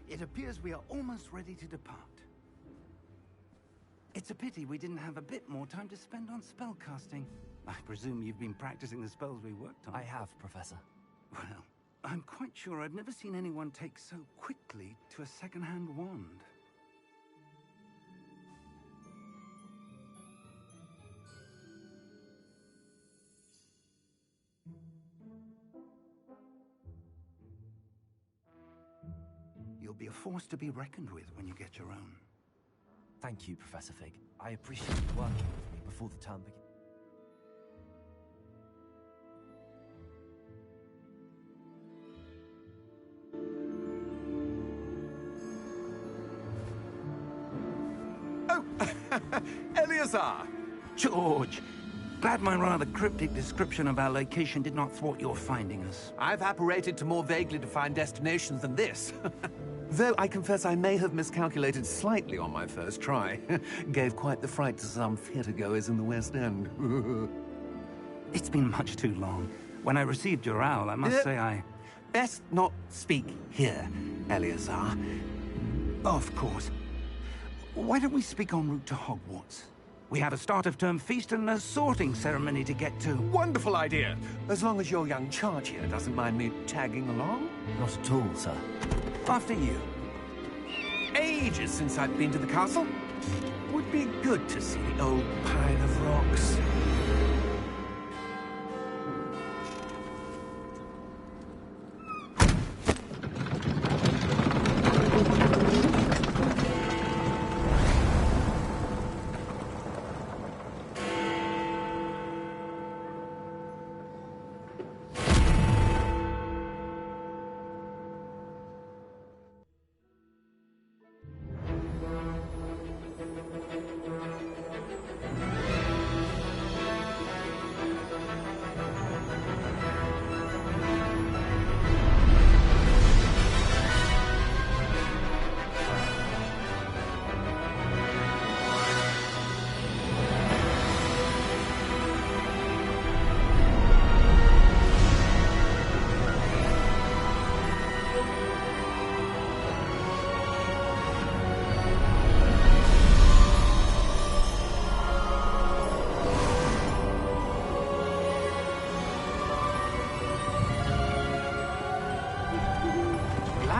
It appears we are almost ready to depart. It's a pity we didn't have a bit more time to spend on spellcasting. I presume you've been practicing the spells we worked on. I have, Professor. Well, I'm quite sure I've never seen anyone take so quickly to a second-hand wand. You'll be a force to be reckoned with when you get your own. Thank you, Professor Fig. I appreciate you working with me before the term begins. Eleazar! George! Glad my rather cryptic description of our location did not thwart your finding us. I've apparated to more vaguely defined destinations than this. Though I confess I may have miscalculated slightly on my first try. Gave quite the fright to some theatre-goers in the West End. It's been much too long. When I received your owl, I must say I... Best not speak here, Eleazar. Of course. Why don't we speak en route to Hogwarts? We have a start-of-term feast and a sorting ceremony to get to. Wonderful idea! As long as your young charge here doesn't mind me tagging along. Not at all, sir. After you. Ages since I've been to the castle. Would be good to see the old pile of rocks.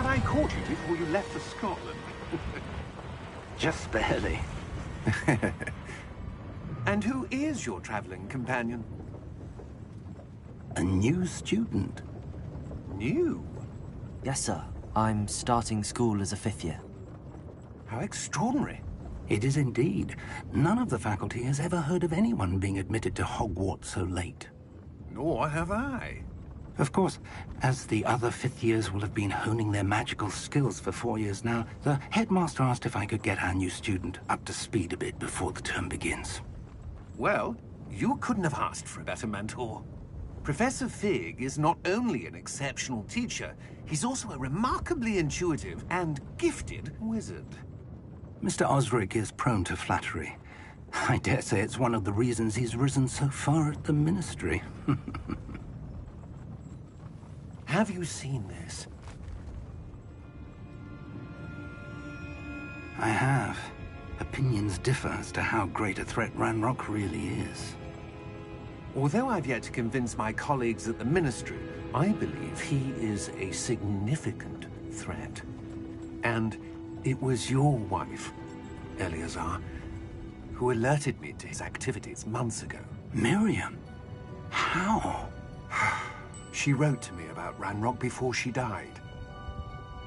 I caught you before you left for Scotland. Just barely. And who is your traveling companion? A new student. New? Yes, sir. I'm starting school as a 5th year. How extraordinary. It is indeed. None of the faculty has ever heard of anyone being admitted to Hogwarts so late. Nor have I. Of course, as the other 5th years will have been honing their magical skills for 4 years now, the headmaster asked if I could get our new student up to speed a bit before the term begins. Well, you couldn't have asked for a better mentor. Professor Fig is not only an exceptional teacher, he's also a remarkably intuitive and gifted wizard. Mr. Osric is prone to flattery. I dare say it's one of the reasons he's risen so far at the Ministry. Have you seen this? I have. Opinions differ as to how great a threat Ranrock really is. Although I've yet to convince my colleagues at the Ministry, I believe he is a significant threat. And it was your wife, Eleazar, who alerted me to his activities months ago. Miriam? How? She wrote to me about Ranrock before she died,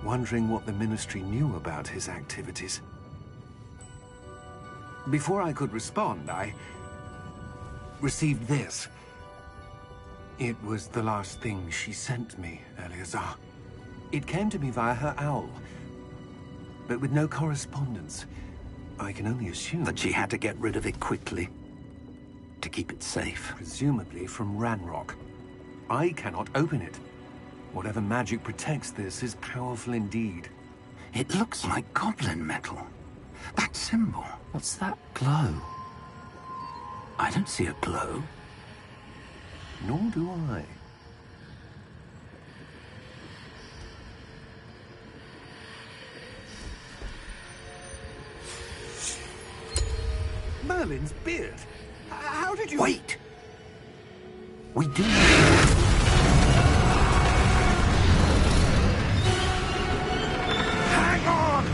wondering what the Ministry knew about his activities. Before I could respond, I received this. It was the last thing she sent me, Eleazar. It came to me via her owl, but with no correspondence. I can only assume That she had to get rid of it quickly, to keep it safe. presumably from Ranrock. I cannot open it. Whatever magic protects this is powerful indeed. It looks like goblin metal. That symbol. What's that glow? I don't see a glow. Nor do I. Merlin's beard. How did you... Wait! We do... Hang on!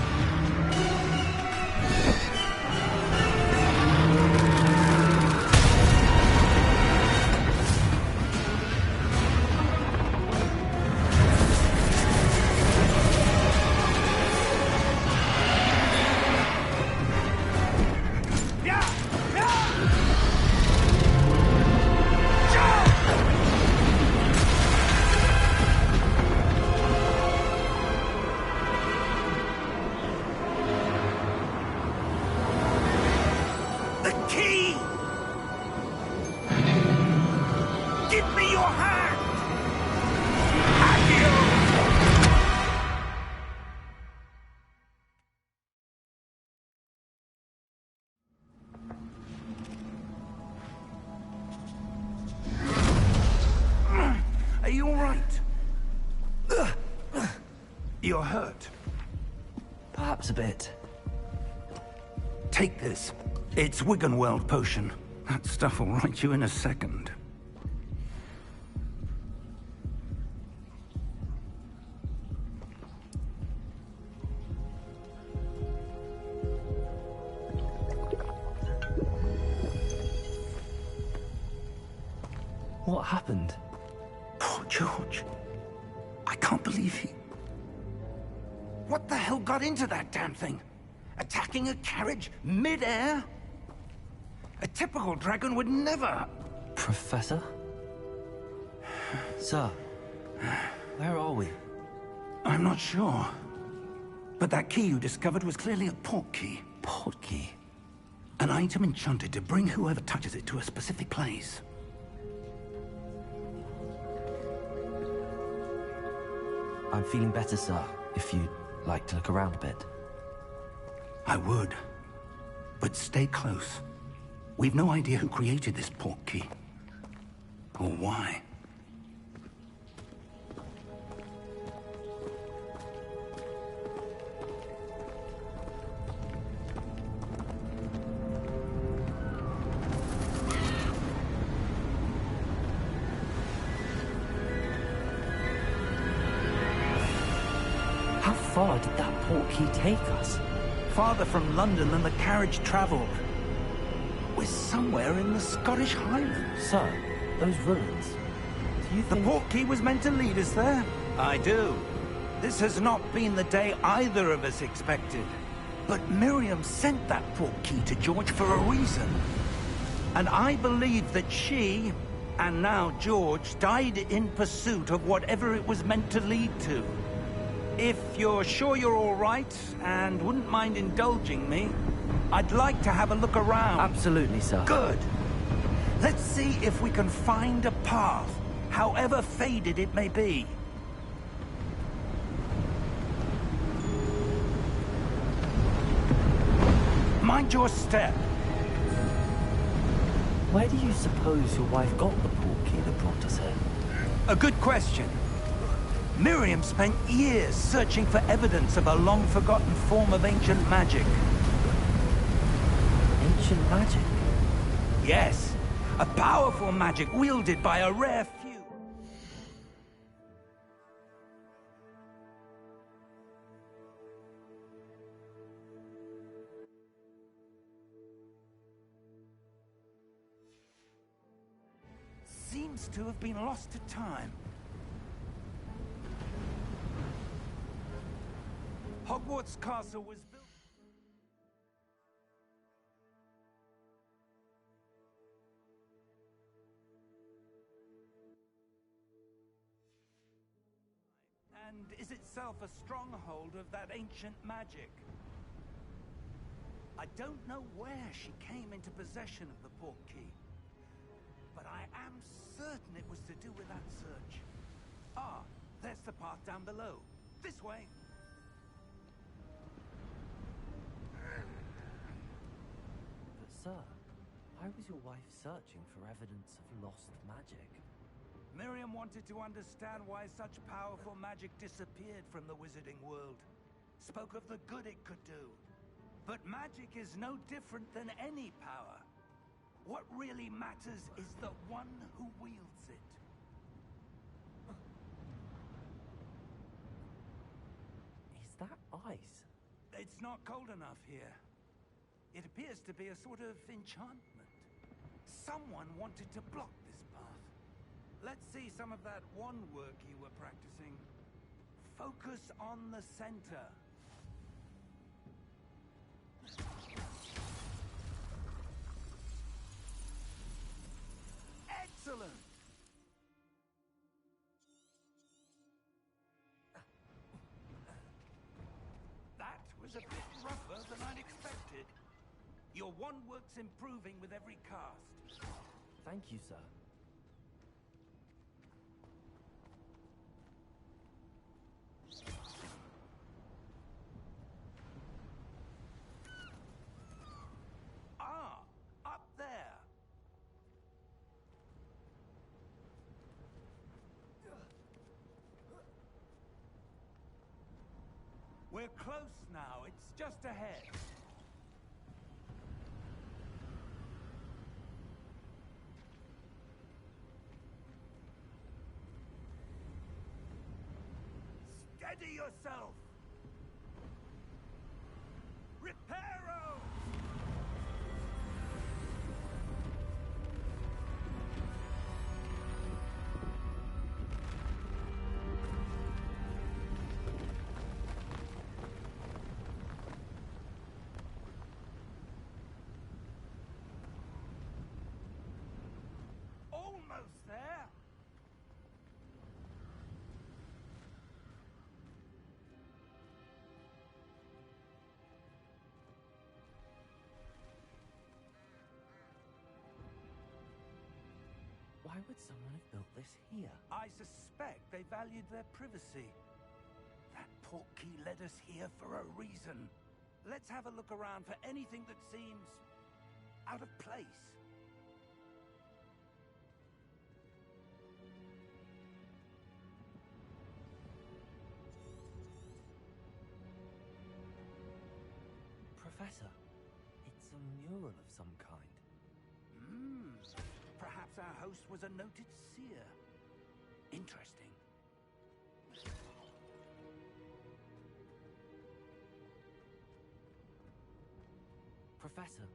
Are you all right? You're hurt. Perhaps a bit. Take this. It's Wiggenweld potion. That stuff will right you in a second. What happened? Poor George. I can't believe he... What the hell got into that damn thing? Attacking a carriage mid-air? A typical dragon would never... Professor? Sir, where are we? I'm not sure. But that key you discovered was clearly a port key. Port key? An item enchanted to bring whoever touches it to a specific place. I'm feeling better, sir, if you'd like to look around a bit. I would. But stay close. We've no idea who created this port key. Or why. How far did that port key take us? Farther from London than the carriage traveled. We're somewhere in the Scottish Highlands. Sir, those ruins. Do you The think... port key was meant to lead us there? I do. This has not been the day either of us expected. But Miriam sent that port key to George for a reason. And I believe that she, and now George, died in pursuit of whatever it was meant to lead to. If you're sure you're all right, and wouldn't mind indulging me, I'd like to have a look around. Absolutely, sir. Good. Let's see if we can find a path, however faded it may be. Mind your step. Where do you suppose your wife got the port key that brought us here? A good question. Miriam spent years searching for evidence of a long-forgotten form of ancient magic. Ancient magic? Yes, a powerful magic wielded by a rare few. Seems to have been lost to time. Hogwarts Castle was built... and is itself a stronghold of that ancient magic. I don't know where she came into possession of the port key, but I am certain it was to do with that search. Ah, there's the path down below. This way. But sir, why was your wife searching for evidence of lost magic? Miriam wanted to understand why such powerful magic disappeared from the wizarding world. Spoke of the good it could do. But magic is no different than any power. What really matters is the one who wields it. Is that ice? It's not cold enough here. It appears to be a sort of enchantment. Someone wanted to block this path. Let's see some of that wand work you were practicing. Focus on the center. Excellent! That was a bit rougher than I'd expected. Your wand work's improving with every cast. Thank you, sir. Ah, up there. We're close now. It's just ahead. Steady yourself! Reparo! Almost there! Why would someone have built this here? I suspect they valued their privacy. That portkey led us here for a reason. Let's have a look around for anything that seems out of place. Professor, it's a mural of some kind. Perhaps our host was a noted seer. Interesting. Professor,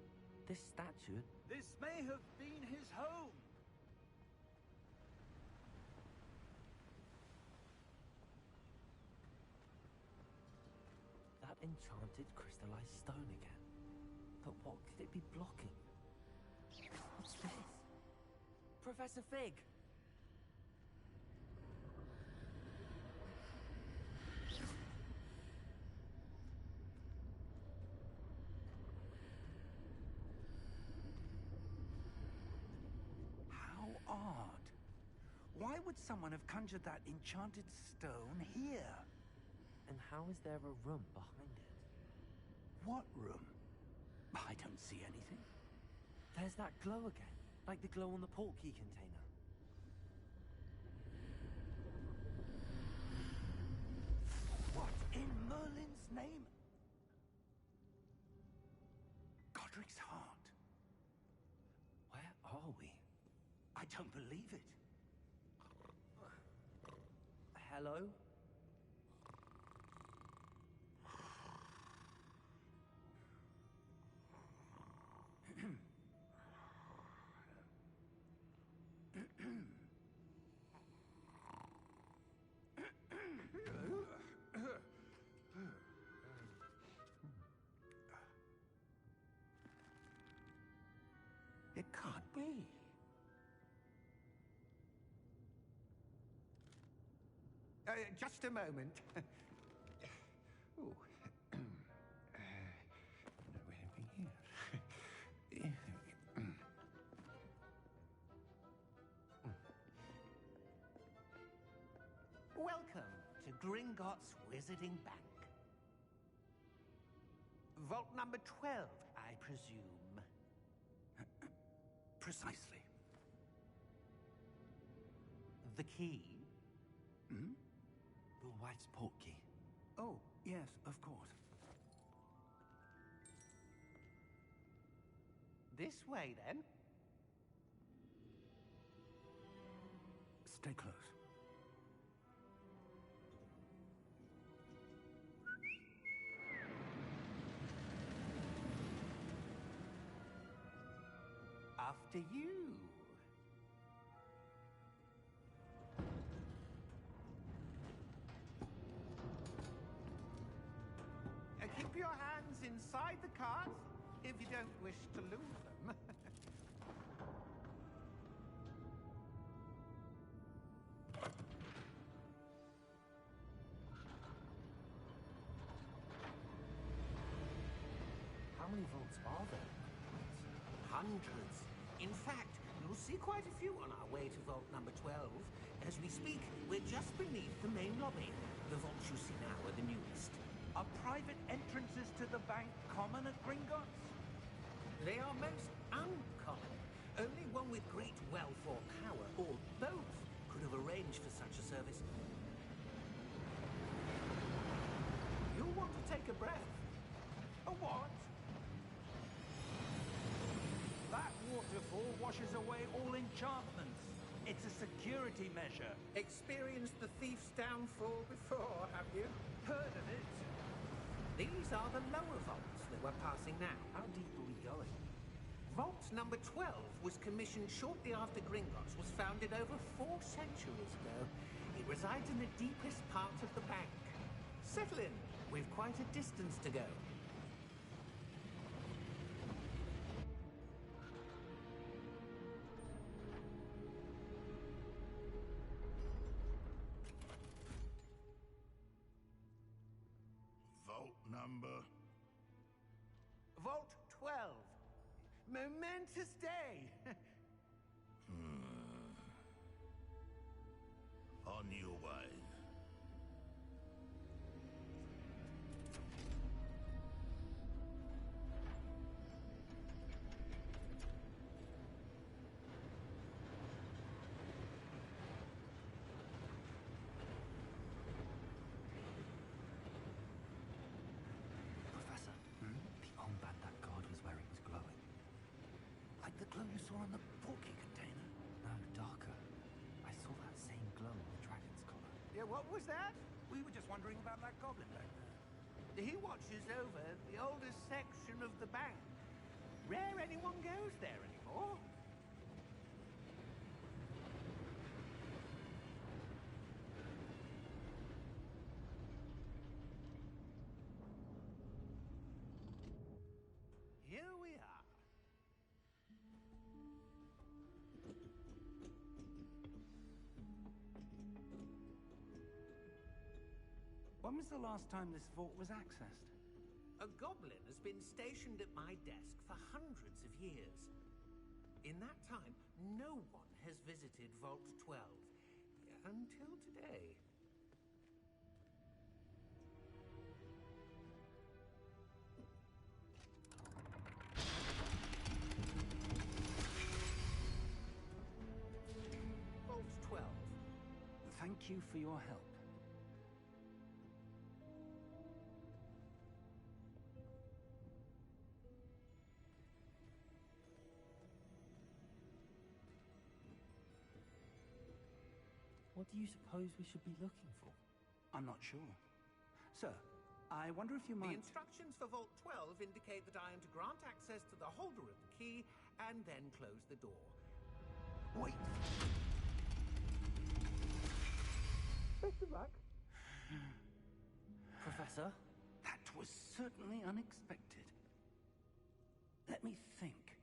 this statue... This may have been his home. That enchanted crystallized stone again. But what could it be blocking? What's this? Professor Fig! How odd. Why would someone have conjured that enchanted stone here? And how is there a room behind it? What room? I don't see anything. There's that glow again, like the glow on the portkey container. What in Merlin's name? Godric's heart. Where are we? I don't believe it. Hello? It can't be. Just a moment. Oh. Where have we here? Welcome to Gringotts Wizarding Bank. Vault number 12, I presume. Precisely. The key? Your wife's portkey. Oh, yes, of course. This way, then. Stay close. After you. Keep your hands inside the cart if you don't wish to lose them. How many vaults are there? Hundreds. In fact, you'll see quite a few on our way to vault number 12. As we speak, we're just beneath the main lobby. The vaults you see now are the newest. Are private entrances to the bank common at Gringotts? They are most uncommon. Only one with great wealth or power, or both, could have arranged for such a service. You'll want to take a breath. A what? That waterfall washes away all enchantments. It's a security measure. Experienced the thief's downfall before, have you? Heard of it? These are the lower vaults that we're passing now. How deep are we going? Vault number 12 was commissioned shortly after Gringotts was founded over 4 centuries ago. It resides in the deepest part of the bank. Settle in. We've quite a distance to go. Vault number? Vault 12. Momentous day. On your way. Professor, the armband that guard was wearing was glowing. Like the glow you saw on the porky container. No, darker. I saw that same glow on the dragon's collar. Yeah, what was that? We were just wondering about that goblin back there. He watches over the oldest section of the bank. Rare anyone goes there anymore. Here we are. When was the last time this vault was accessed? A goblin has been stationed at my desk for hundreds of years. In that time, no one has visited Vault 12. Until today. Vault 12. Thank you for your help. What do you suppose we should be looking for? I'm not sure. Sir, I wonder if you might... The instructions for Vault 12 indicate that I am to grant access to the holder of the key and then close the door. Wait! Best of luck. Professor? That was certainly unexpected. Let me think.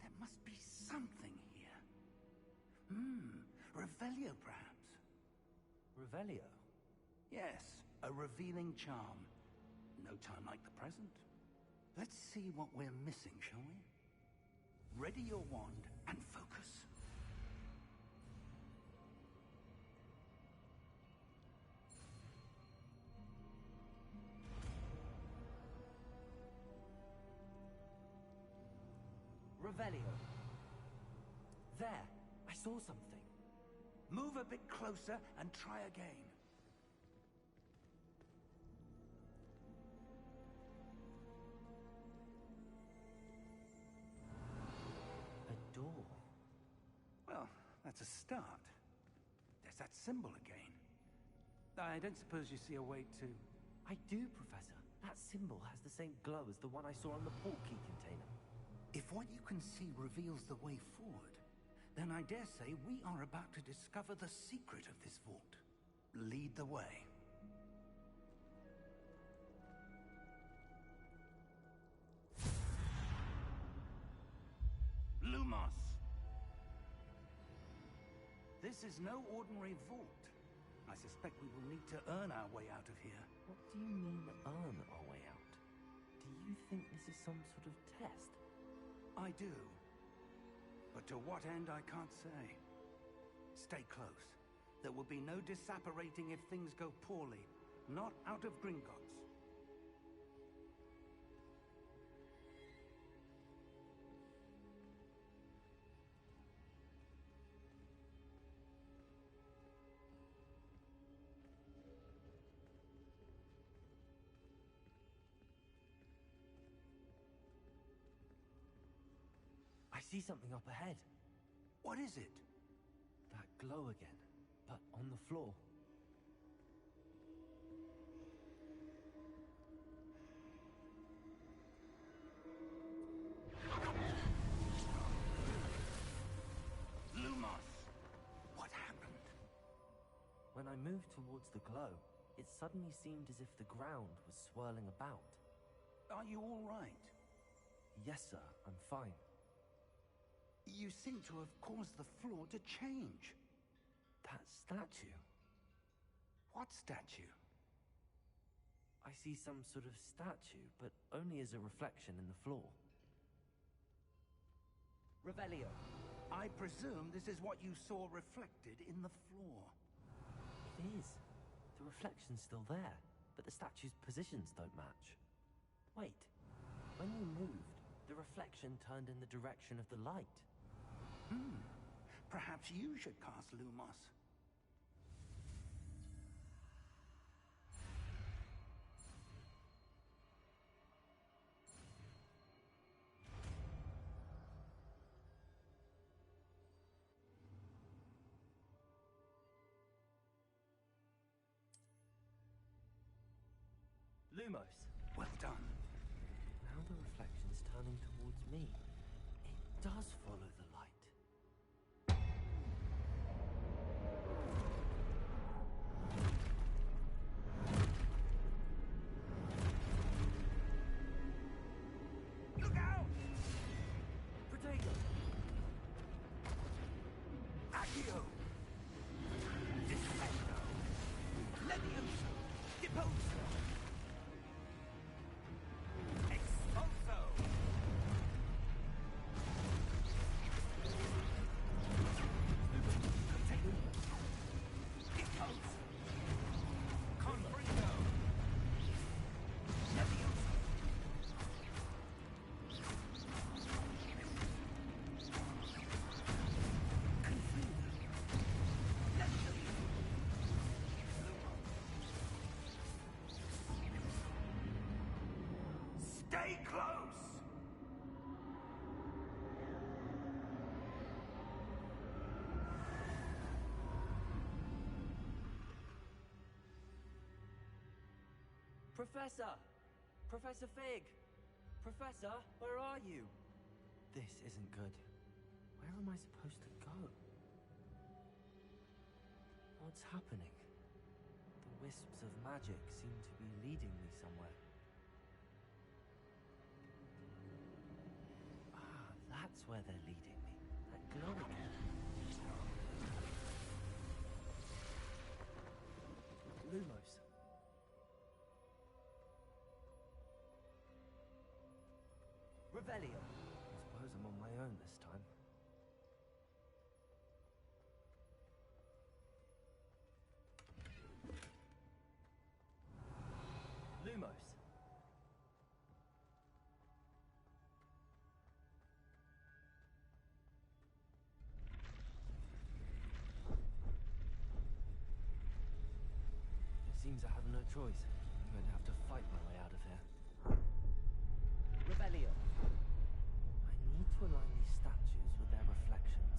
There must be something here. Revelio, perhaps. Revelio? Yes, a revealing charm. No time like the present. Let's see what we're missing, shall we? Ready your wand and focus. Revelio. There, I saw something. Move a bit closer and try again. A door. Well, that's a start. There's that symbol again. I don't suppose you see a way to... I do, Professor. That symbol has the same glow as the one I saw on the portkey container. If what you can see reveals the way forward, then I dare say we are about to discover the secret of this vault. Lead the way. Lumos! This is no ordinary vault. I suspect we will need to earn our way out of here. What do you mean, earn our way out? Do you think this is some sort of test? I do. But to what end, I can't say. Stay close. There will be no disapparating if things go poorly. Not out of Gringotts. I see something up ahead. What is it? That glow again, but on the floor. Lumos! What happened? When I moved towards the glow, it suddenly seemed as if the ground was swirling about. Are you all right? Yes, sir, I'm fine. You seem to have caused the floor to change. That statue. What statue? I see some sort of statue, but only as a reflection in the floor. Revelio. I presume this is what you saw reflected in the floor. It is. The reflection's still there, but the statue's positions don't match. Wait. When you moved, the reflection turned in the direction of the light. Perhaps you should cast Lumos. Lumos. Well done. Now the reflection's turning towards me. It does follow the light. Look out! Protego! Accio! Disfendo! Levioso! Deposo! Expulso! Deposo! Confringo! Levioso! Stay close! Professor! Professor Fig! Professor, where are you? This isn't good. Where am I supposed to go? What's happening? The wisps of magic seem to be leading me somewhere. Ah, that's where they're leading me. That glow again. Lumos. Revelio. I suppose I'm on my own this time. Lumos. It seems I have no choice. I'm going to have to fight my way out of here. Revelio. I need to align these statues with their reflections.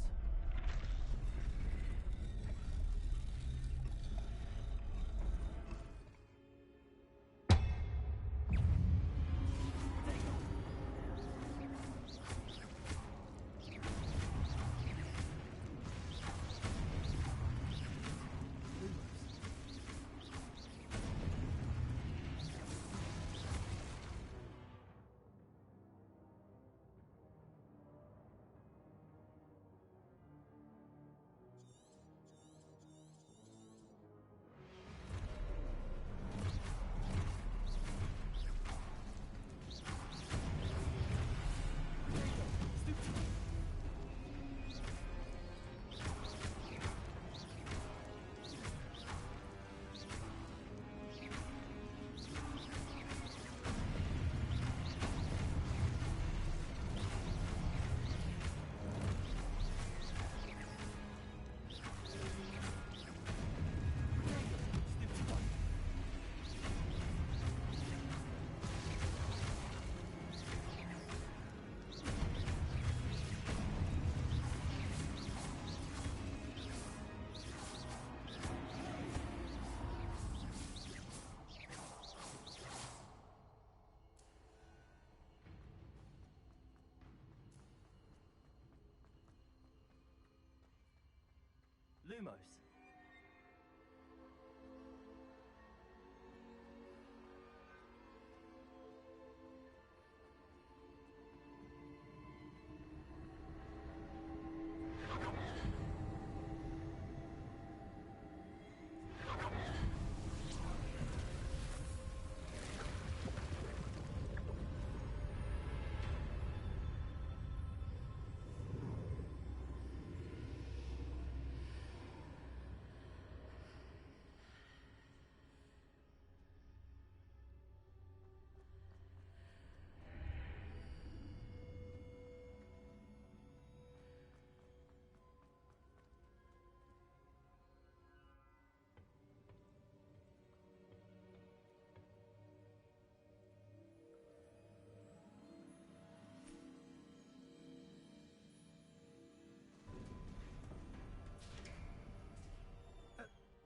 Lumos.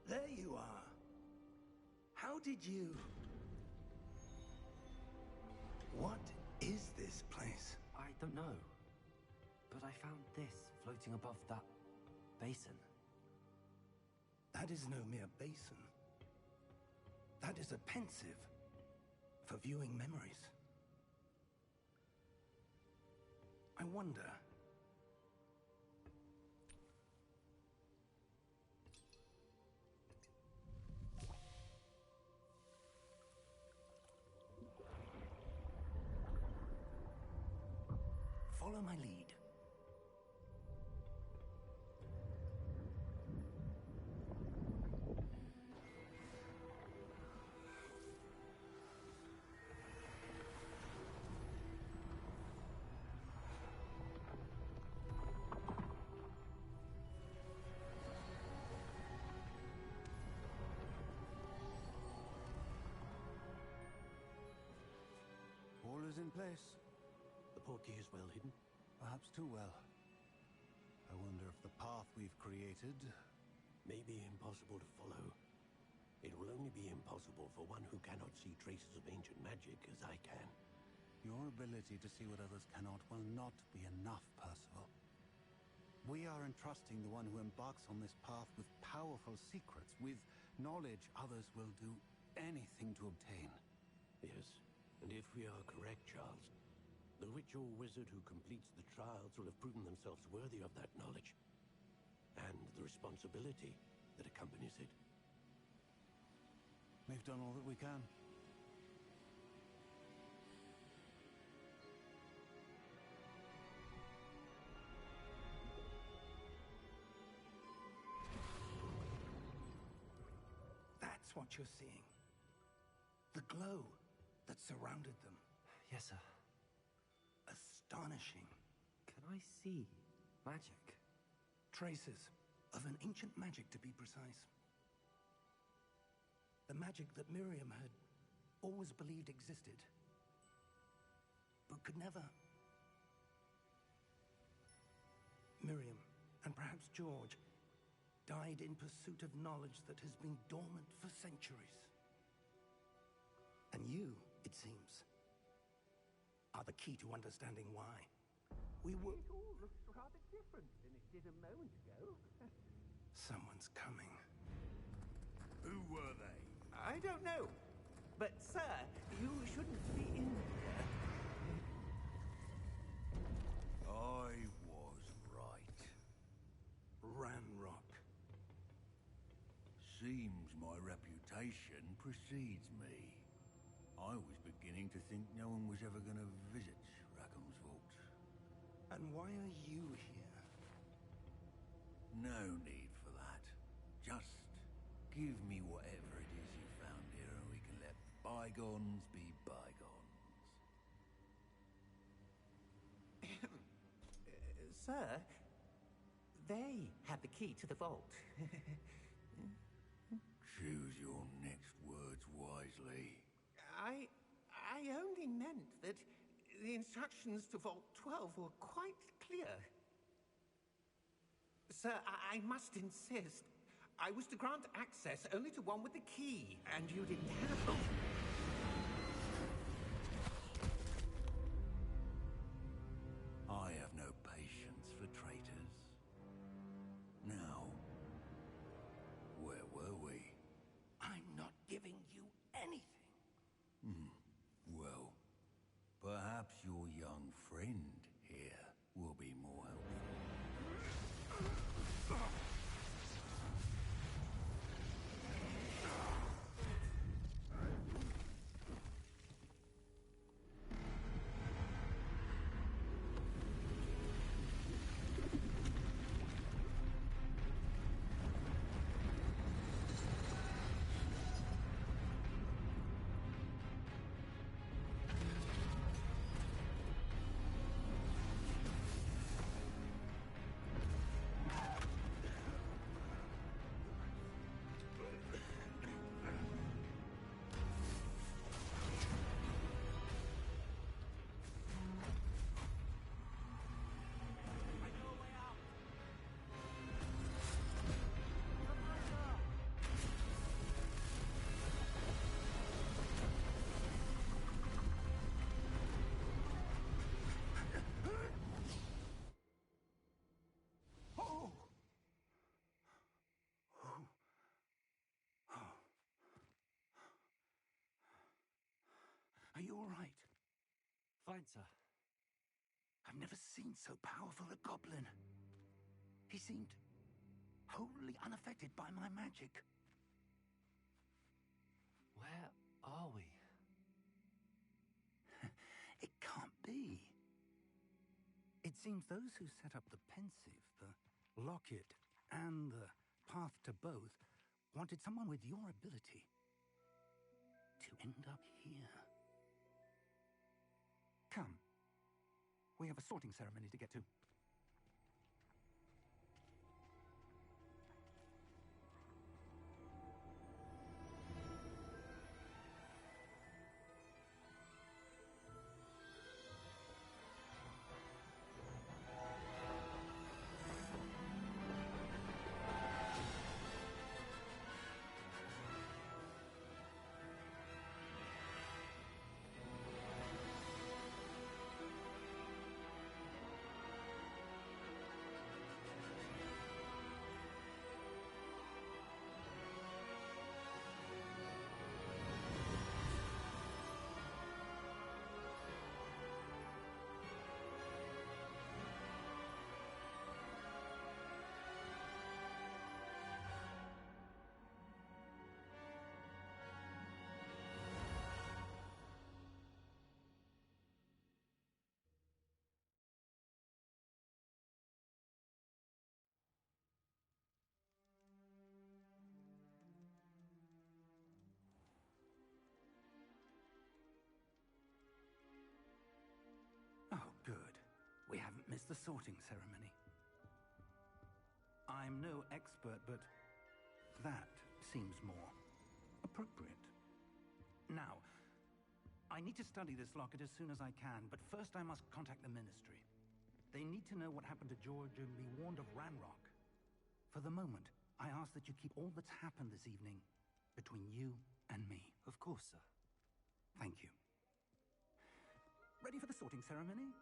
There you are. How did you... What is this place? I don't know. But I found this floating above that basin. That is no mere basin. That is a pensive for viewing memories. I wonder... Follow my lead. All is in place. The portkey is well hidden. Perhaps too well. I wonder if the path we've created... May be impossible to follow. It will only be impossible for one who cannot see traces of ancient magic as I can. Your ability to see what others cannot will not be enough, Percival. We are entrusting the one who embarks on this path with powerful secrets, with knowledge others will do anything to obtain. Yes, and if we are correct, Charles, the witch or wizard who completes the trials will have proven themselves worthy of that knowledge, and the responsibility that accompanies it. We've done all that we can. That's what you're seeing. The glow that surrounded them. Yes, sir. Astonishing. Can I see magic? Traces of an ancient magic, to be precise. The magic that Miriam had always believed existed, but could never. Miriam, and perhaps George, died in pursuit of knowledge that has been dormant for centuries. And you, it seems, are the key to understanding why. We were... It all looks rather different than it did a moment ago. Someone's coming. Who were they? I don't know. But, sir, you shouldn't be in here. I was right. Ranrock. Seems my reputation precedes me. I was beginning to think no one was ever going to visit Rackham's vault. And why are you here? No need for that. Just give me whatever it is you found here and we can let bygones be bygones. Sir, they have the key to the vault. Choose your next words wisely. I only meant that the instructions to Vault 12 were quite clear. Sir, I must insist. I was to grant access only to one with the key, and you didn't have... I have no patience for traitors. Now, Perhaps your young friend here will be more helpful. Are you all right? Fine, sir. I've never seen so powerful a goblin. He seemed wholly unaffected by my magic. Where are we? It can't be. It seems those who set up the pensive, the locket, and the path to both wanted someone with your ability to end up here. Come. We have a sorting ceremony to get to. Oh, good. We haven't missed the sorting ceremony. I'm no expert, but that seems more appropriate. Now, I need to study this locket as soon as I can, but first I must contact the Ministry. They need to know what happened to George and be warned of Ranrock. For the moment, I ask that you keep all that's happened this evening between you and me. Of course, sir. Thank you. Ready for the sorting ceremony?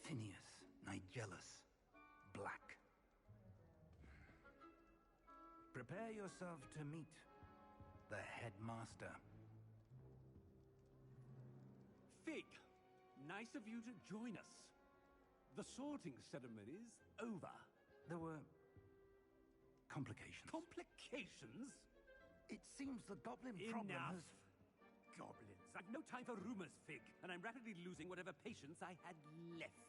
Phineas, Nigellus, Black. Prepare yourself to meet the headmaster. Fig, nice of you to join us. The sorting ceremony's over. There were complications. Complications? It seems the goblin problem Enough. has... Goblins. I've no time for rumors, Fig, and I'm rapidly losing whatever patience I had left.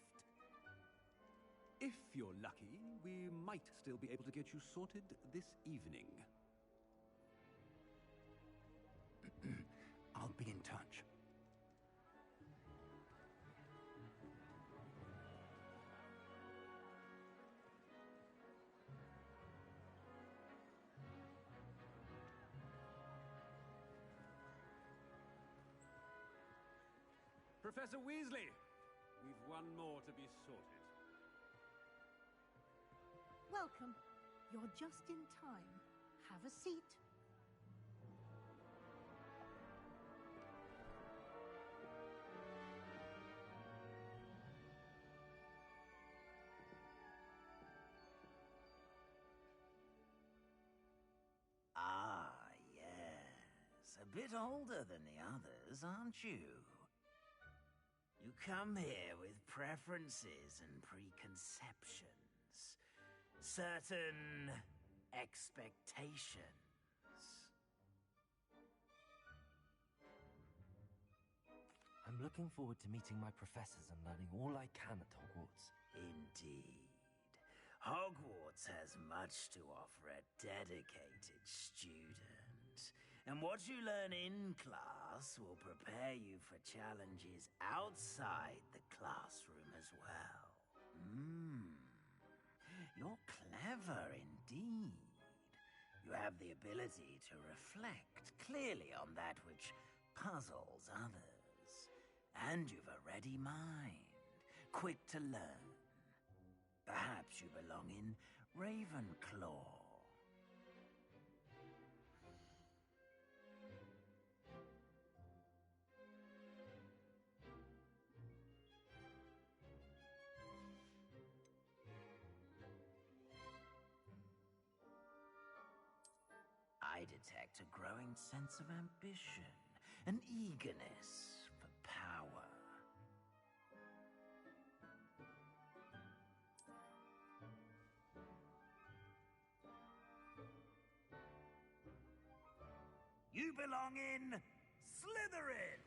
If you're lucky, we might still be able to get you sorted this evening. I'll be in touch. Professor Weasley, we've one more to be sorted. Welcome. You're just in time. Have a seat. bit older than the others, aren't you? You come here with preferences and preconceptions. Certain expectations. I'm looking forward to meeting my professors and learning all I can at Hogwarts. Indeed. Hogwarts has much to offer a dedicated student. And what you learn in class will prepare you for challenges outside the classroom as well. You're clever indeed. You have the ability to reflect clearly on that which puzzles others. And you've a ready mind, quick to learn. Perhaps you belong in Ravenclaw. I detect a growing sense of ambition, an eagerness for power. You belong in Slytherin!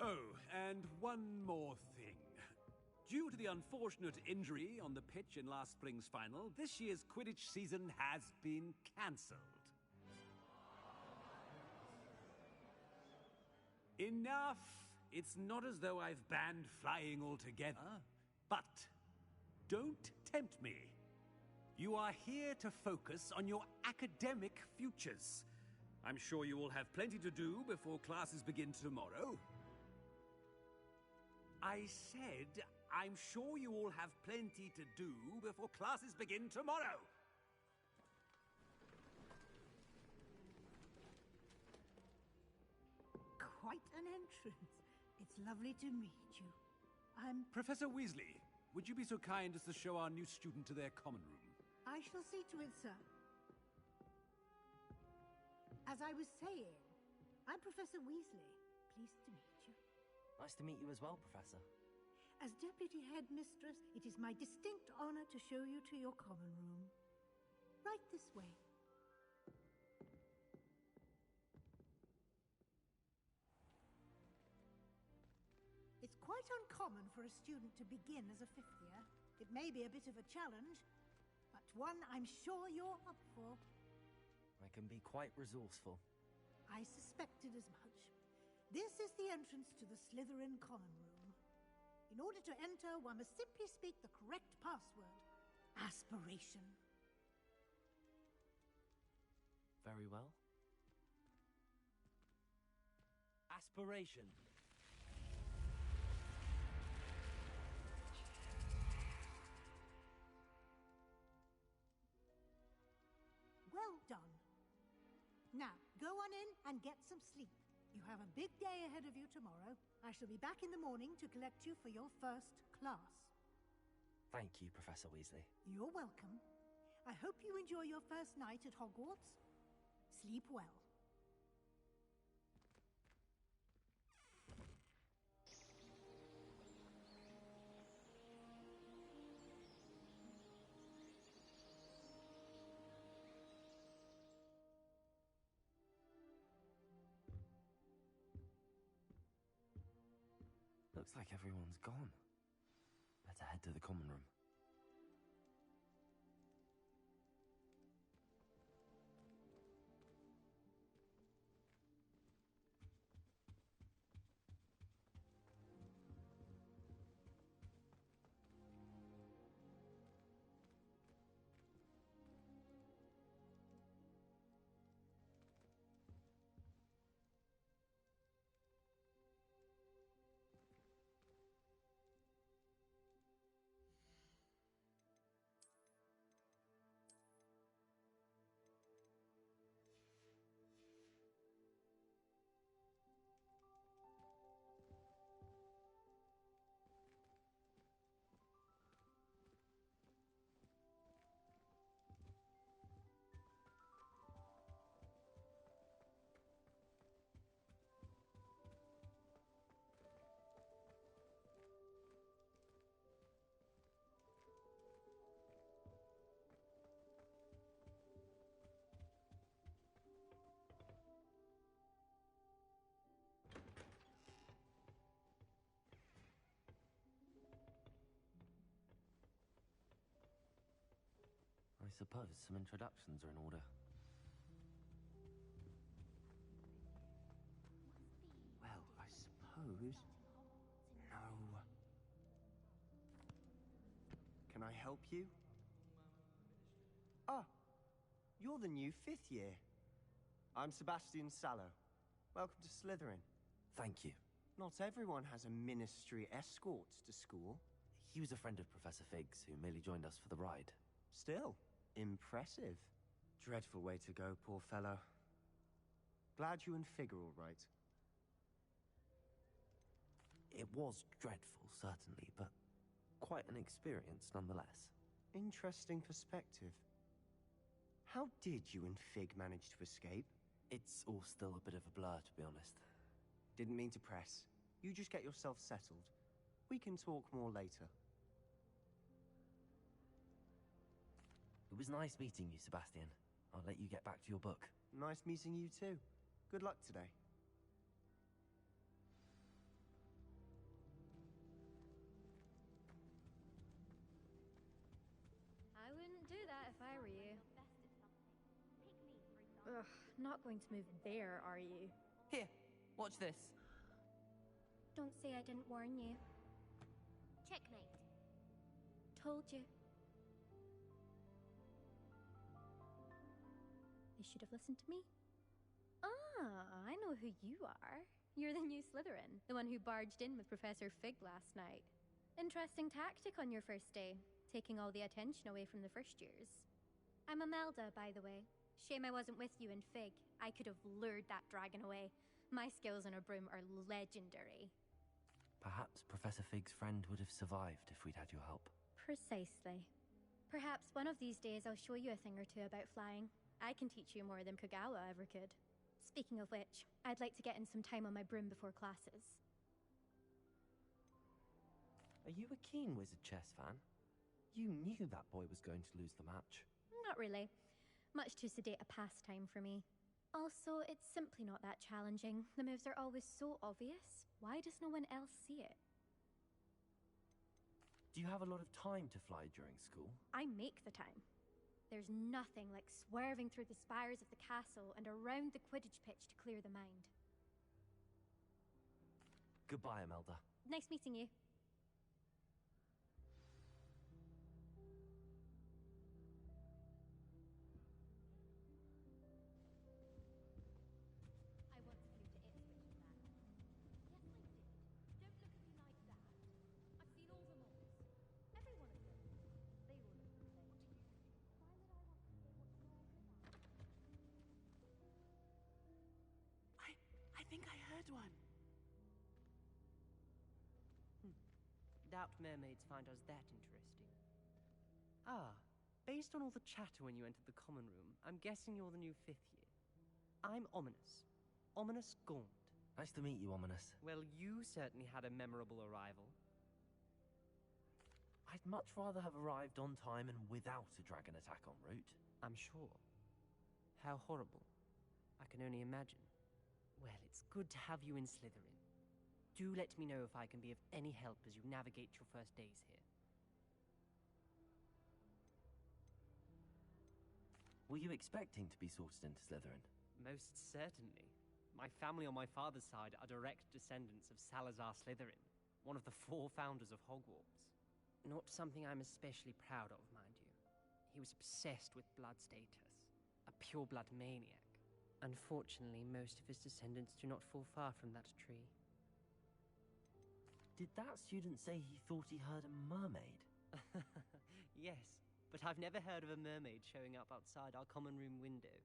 Oh, and one more thing. Due to the unfortunate injury on the pitch in last spring's final, this year's Quidditch season has been cancelled. Enough! It's not as though I've banned flying altogether. But don't tempt me. You are here to focus on your academic futures. I'm sure you will have plenty to do before classes begin tomorrow. I said, I'm sure you all have plenty to do before classes begin tomorrow. Quite an entrance. It's lovely to meet you. I'm... Professor Weasley, would you be so kind as to show our new student to their common room? I shall see to it, sir. As I was saying, I'm Professor Weasley. Pleased to meet you. Nice to meet you as well, Professor. As Deputy Headmistress, it is my distinct honor to show you to your common room. Right this way. It's quite uncommon for a student to begin as a fifth year. It may be a bit of a challenge, but one I'm sure you're up for. I can be quite resourceful. I suspected as much. This is the entrance to the Slytherin common room. In order to enter, one must simply speak the correct password. Aspiration. Very well. Aspiration. Well done. Now, go on in and get some sleep. You have a big day ahead of you tomorrow. I shall be back in the morning to collect you for your first class. Thank you, Professor Weasley. You're welcome. I hope you enjoy your first night at Hogwarts. Sleep well. Looks like everyone's gone. Better head to the common room. I suppose some introductions are in order. Well, I suppose... No. Can I help you? Ah, you're the new 5th year. I'm Sebastian Sallow. Welcome to Slytherin. Thank you. Not everyone has a ministry escort to school. He was a friend of Professor Fig's, who merely joined us for the ride. Still, impressive. Dreadful way to go, poor fellow. Glad you and Fig are all right. It was dreadful, certainly, but quite an experience nonetheless. Interesting perspective. How did you and Fig manage to escape? It's all still a bit of a blur, to be honest. Didn't mean to press. You just get yourself settled. We can talk more later. It was nice meeting you, Sebastian. I'll let you get back to your book. Nice meeting you too. Good luck today. I wouldn't do that if I were you. Ugh, not going to move there, are you? Here, watch this. Don't say I didn't warn you. Checkmate. Told you. They should have listened to me. Ah, I know who you are. You're the new Slytherin, the one who barged in with Professor Fig last night. Interesting tactic on your first day, taking all the attention away from the first years. I'm Imelda, by the way. Shame I wasn't with you in Fig. I could have lured that dragon away. My skills on a broom are legendary. Perhaps Professor Fig's friend would have survived if we'd had your help. Precisely. Perhaps one of these days I'll show you a thing or two about flying. I can teach you more than Kagawa ever could. Speaking of which, I'd like to get in some time on my broom before classes. Are you a keen wizard chess fan? You knew that boy was going to lose the match. Not really. Much too sedate a pastime for me. Also, it's simply not that challenging. The moves are always so obvious. Why does no one else see it? Do you have a lot of time to fly during school? I make the time. There's nothing like swerving through the spires of the castle and around the Quidditch pitch to clear the mind. Goodbye, Imelda. Nice meeting you. I think I heard one. Doubt mermaids find us that interesting. Ah, based on all the chatter when you entered the common room, I'm guessing you're the new 5th year. I'm Ominous. Ominous Gaunt. Nice to meet you, Ominous. Well, you certainly had a memorable arrival. I'd much rather have arrived on time and without a dragon attack en route. I'm sure. How horrible. I can only imagine. Well, it's good to have you in Slytherin. Do let me know if I can be of any help as you navigate your first days here. Were you expecting to be sorted into Slytherin? Most certainly. My family on my father's side are direct descendants of Salazar Slytherin, one of the 4 founders of Hogwarts. Not something I'm especially proud of, mind you. He was obsessed with blood status, a pure-blood maniac. Unfortunately, most of his descendants do not fall far from that tree. Did that student say he thought he heard a mermaid? Yes, but I've never heard of a mermaid showing up outside our common room window.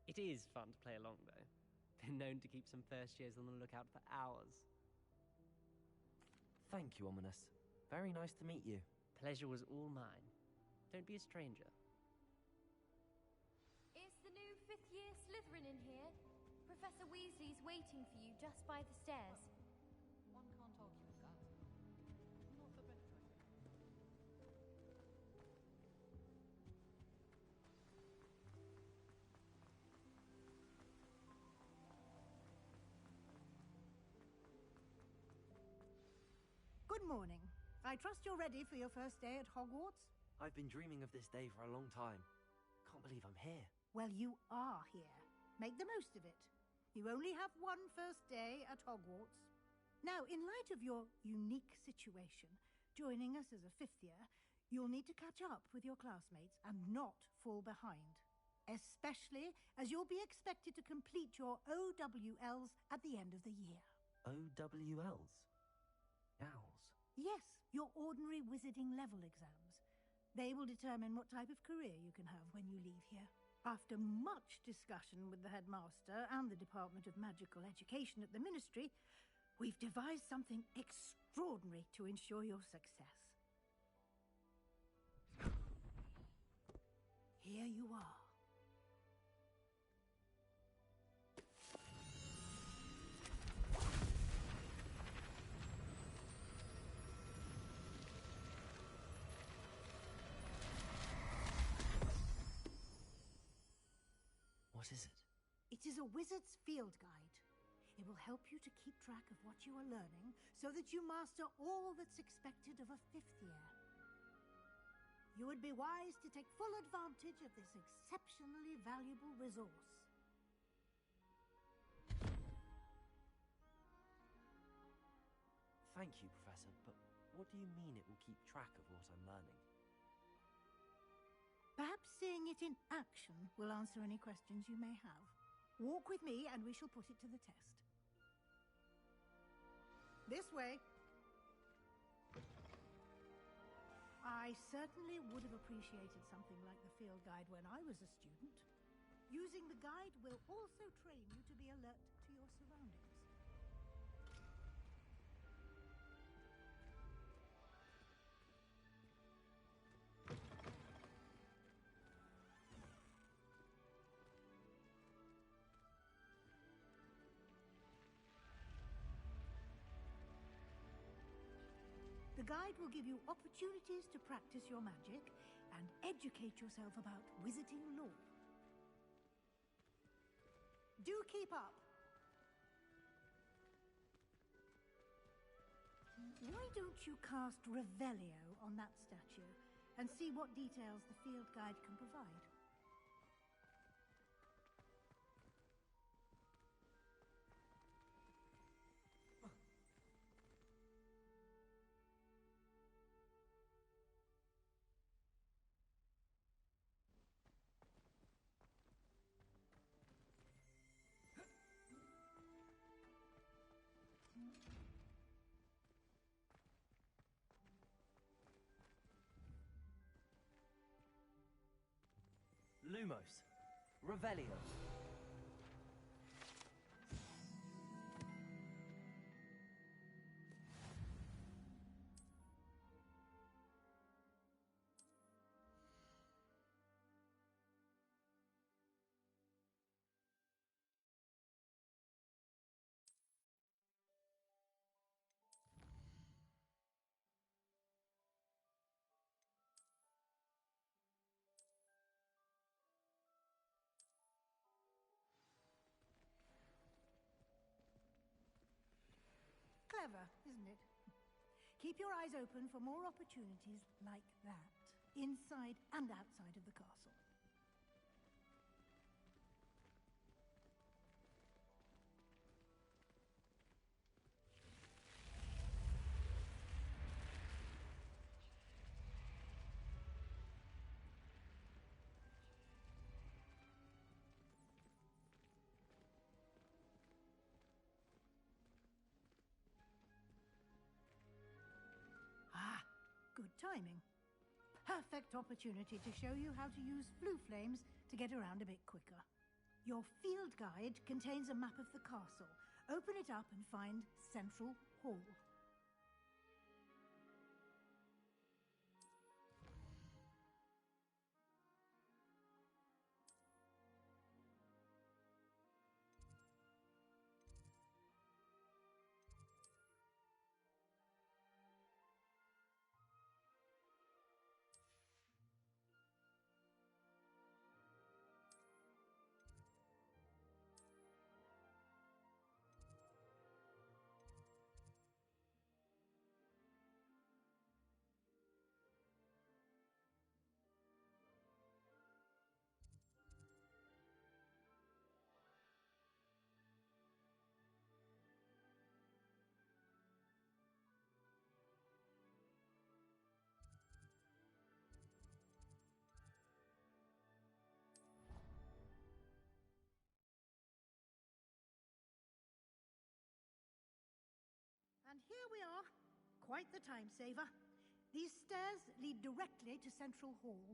It is fun to play along, though. Been known to keep some first years on the lookout for hours. Thank you, Ominous. Very nice to meet you. Pleasure was all mine. Don't be a stranger. Is the new 5th year Slytherin in here? Professor Weasley's waiting for you just by the stairs. One can't argue with that. Not the best idea. Good morning. I trust you're ready for your first day at Hogwarts? I've been dreaming of this day for a long time. Can't believe I'm here. Well, you are here. Make the most of it. You only have one first day at Hogwarts. Now, in light of your unique situation, joining us as a fifth year, you'll need to catch up with your classmates and not fall behind. Especially as you'll be expected to complete your OWLs at the end of the year. OWLs? Owls? Yes, your ordinary wizarding level exams. They will determine what type of career you can have when you leave here. After much discussion with the headmaster and the Department of Magical Education at the Ministry, we've devised something extraordinary to ensure your success. Here you are. What is it? It is a wizard's field guide. It will help you to keep track of what you are learning so that you master all that's expected of a fifth year. You would be wise to take full advantage of this exceptionally valuable resource. Thank you, Professor, but what do you mean it will keep track of what I'm learning? Perhaps seeing it in action will answer any questions you may have. Walk with me and we shall put it to the test. This way. I certainly would have appreciated something like the field guide when I was a student. Using the guide will also train you to be alert to your surroundings. The guide will give you opportunities to practice your magic and educate yourself about wizarding lore. Do keep up! Why don't you cast Revelio on that statue and see what details the field guide can provide? Lumos. Revelio. Clever, isn't it? Keep your eyes open for more opportunities like that, inside and outside of the castle. Good timing. Perfect opportunity to show you how to use flue flames to get around a bit quicker. Your field guide contains a map of the castle. Open it up and find Central Hall. here we are. Quite the time saver. These stairs lead directly to Central Hall.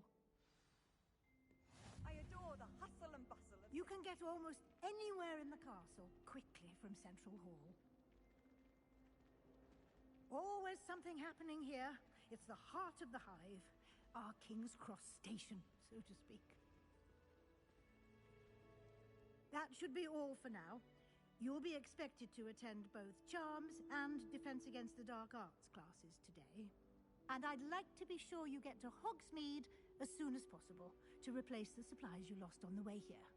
I adore the hustle and bustle of... You can get almost anywhere in the castle quickly from Central Hall. Always something happening here. It's the heart of the hive. Our King's Cross station, so to speak. That should be all for now. You'll be expected to attend both Charms and Defense Against the Dark Arts classes today. And I'd like to be sure you get to Hogsmeade as soon as possible to replace the supplies you lost on the way here.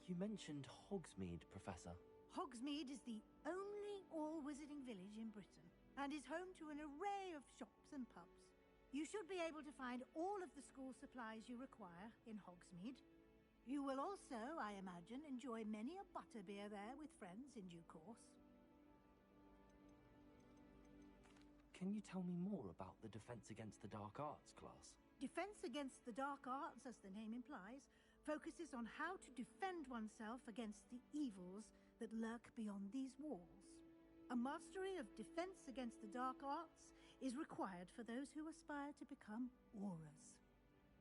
You mentioned Hogsmeade, Professor. Hogsmeade is the only all-wizarding village in Britain and is home to an array of shops and pubs. You should be able to find all of the school supplies you require in Hogsmeade. You will also, I imagine, enjoy many a butterbeer there with friends in due course. Can you tell me more about the Defense Against the Dark Arts class? Defense Against the Dark Arts, as the name implies, focuses on how to defend oneself against the evils that lurk beyond these walls. A mastery of Defense Against the Dark Arts is required for those who aspire to become auras.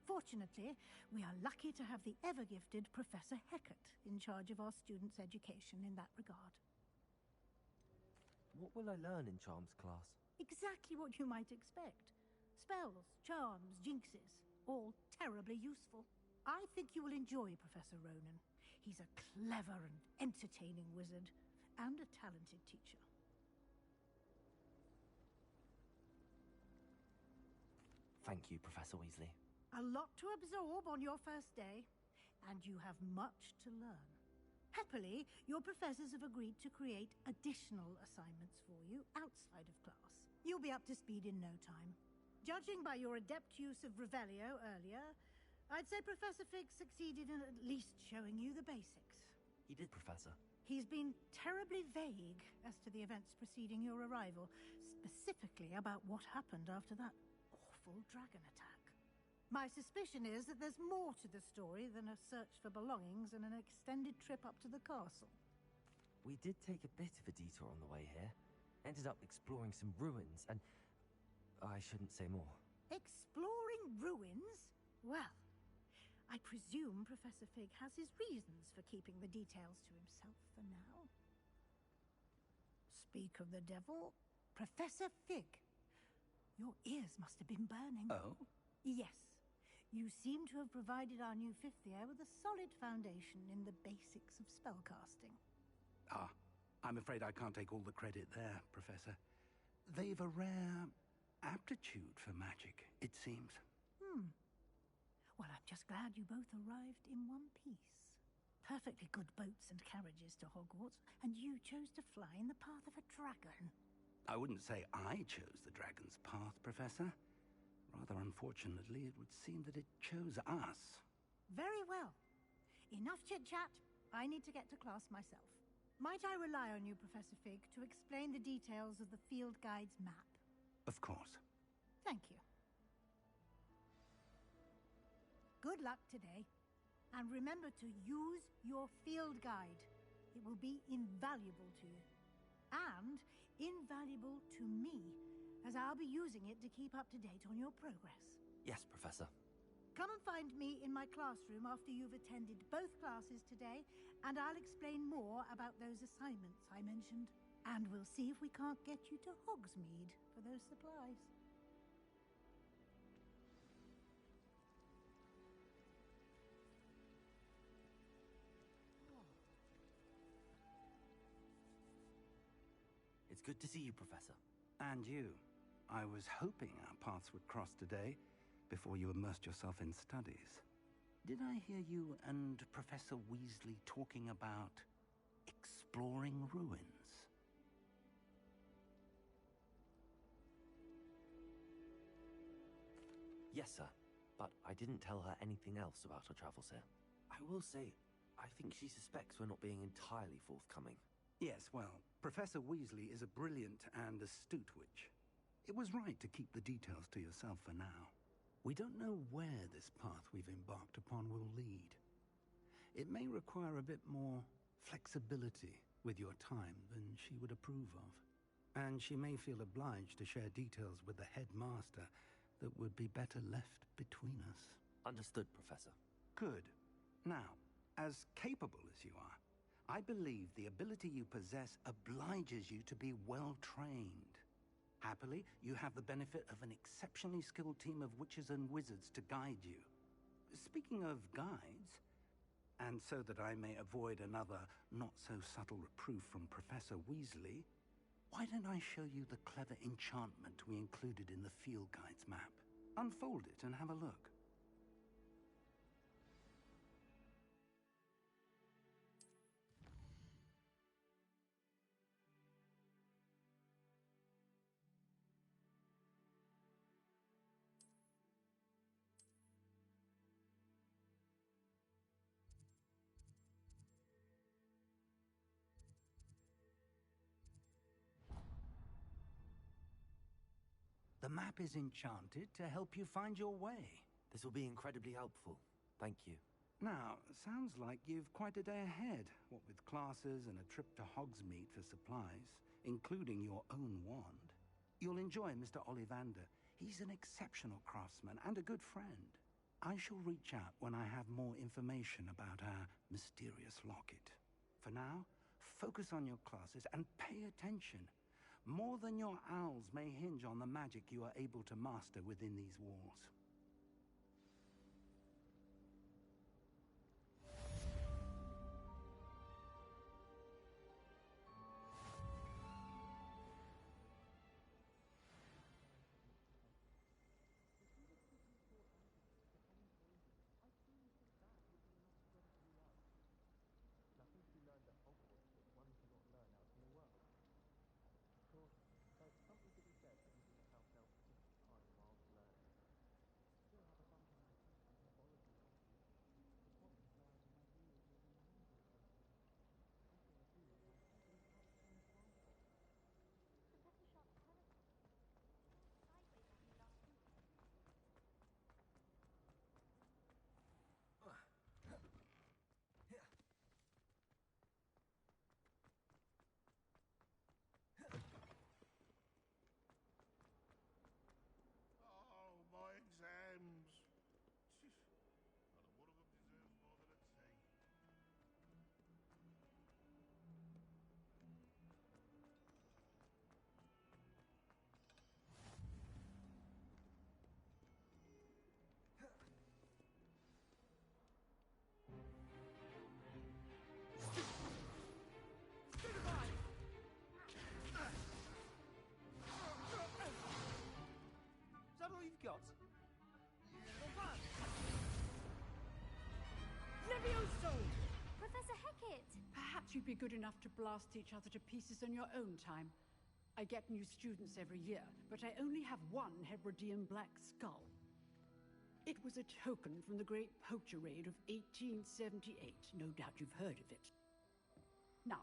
Fortunately, we are lucky to have the ever-gifted Professor Hecat in charge of our students' education in that regard. What will I learn in Charms class? Exactly what you might expect. Spells, charms, jinxes, all terribly useful. I think you will enjoy Professor Ronan. He's a clever and entertaining wizard, and a talented teacher. Thank you, Professor Weasley. A lot to absorb on your first day, and you have much to learn. Happily, your professors have agreed to create additional assignments for you outside of class. You'll be up to speed in no time. Judging by your adept use of Revelio earlier, I'd say Professor Fig succeeded in at least showing you the basics. He did, Professor. He's been terribly vague as to the events preceding your arrival, specifically about what happened after that awful dragon attack. My suspicion is that there's more to the story than a search for belongings and an extended trip up to the castle. We did take a bit of a detour on the way here. Ended up exploring some ruins, and I shouldn't say more. Exploring ruins? Well, I presume Professor Fig has his reasons for keeping the details to himself for now. Speak of the devil, Professor Fig. Your ears must have been burning. Oh? Yes. You seem to have provided our new fifth year with a solid foundation in the basics of spellcasting. Ah, I'm afraid I can't take all the credit there, Professor. They've a rare aptitude for magic, it seems. Well, I'm just glad you both arrived in one piece. Perfectly good boats and carriages to Hogwarts, and you chose to fly in the path of a dragon. I wouldn't say I chose the dragon's path, Professor. Rather unfortunately, it would seem that it chose us. Very well. Enough chit-chat. I need to get to class myself. Might I rely on you, Professor Fig, to explain the details of the field guide's map? Of course. Thank you. Good luck today. And remember to use your field guide. It will be invaluable to you. And invaluable to me, as I'll be using it to keep up to date on your progress. Yes, Professor. Come and find me in my classroom after you've attended both classes today, and I'll explain more about those assignments I mentioned. And we'll see if we can't get you to Hogsmeade for those supplies. It's good to see you, Professor. And you. I was hoping our paths would cross today, before you immersed yourself in studies. Did I hear you and Professor Weasley talking about exploring ruins? Yes, sir. But I didn't tell her anything else about our travels here. I will say, I think she suspects we're not being entirely forthcoming. Yes, well, Professor Weasley is a brilliant and astute witch. It was right to keep the details to yourself for now. We don't know where this path we've embarked upon will lead. It may require a bit more flexibility with your time than she would approve of. And she may feel obliged to share details with the headmaster that would be better left between us. Understood, Professor. Good. Now, as capable as you are, I believe the ability you possess obliges you to be well trained. Happily, you have the benefit of an exceptionally skilled team of witches and wizards to guide you. Speaking of guides, and so that I may avoid another not-so-subtle reproof from Professor Weasley, why don't I show you the clever enchantment we included in the field guide's map? Unfold it and have a look. The map is enchanted to help you find your way. This will be incredibly helpful. Thank you. Now, sounds like you've quite a day ahead, what with classes and a trip to Hogsmeade for supplies, including your own wand. You'll enjoy Mr. Ollivander. He's an exceptional craftsman and a good friend. I shall reach out when I have more information about our mysterious locket. For now, focus on your classes and pay attention. More than your owls may hinge on the magic you are able to master within these walls. Nothing to be learned at Hogwarts that one cannot learn out in the world. Of course, there's something to be said for using a house elf to teach time whilst learning. Still have a bunch of teaching mythology last week. The problem lies in my years living in London places. What I do is I simply have to imply it. Professor Sharp's terrible. Sideways on me last week. Oh, my exams! And one of them deserves more than a T. Is that all you've got? Levioso! Professor Hecat! Perhaps you'd be good enough to blast each other to pieces in your own time. I get new students every year, but I only have one Hebridean black skull. It was a token from the Great Poacher Raid of 1878. No doubt you've heard of it. Now,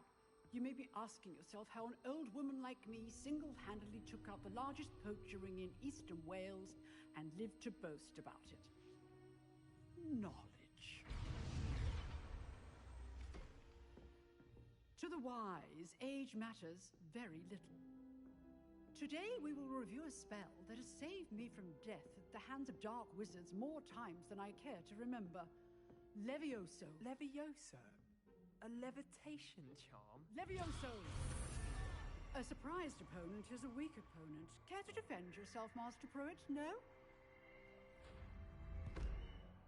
you may be asking yourself how an old woman like me single-handedly took out the largest poacher ring in eastern Wales and lived to boast about it. Knowledge. To the wise, age matters very little. Today we will review a spell that has saved me from death at the hands of dark wizards more times than I care to remember. Levioso. Levioso? A levitation charm? Levioso! A surprised opponent is a weak opponent. Care to defend yourself, Master Pruitt? No?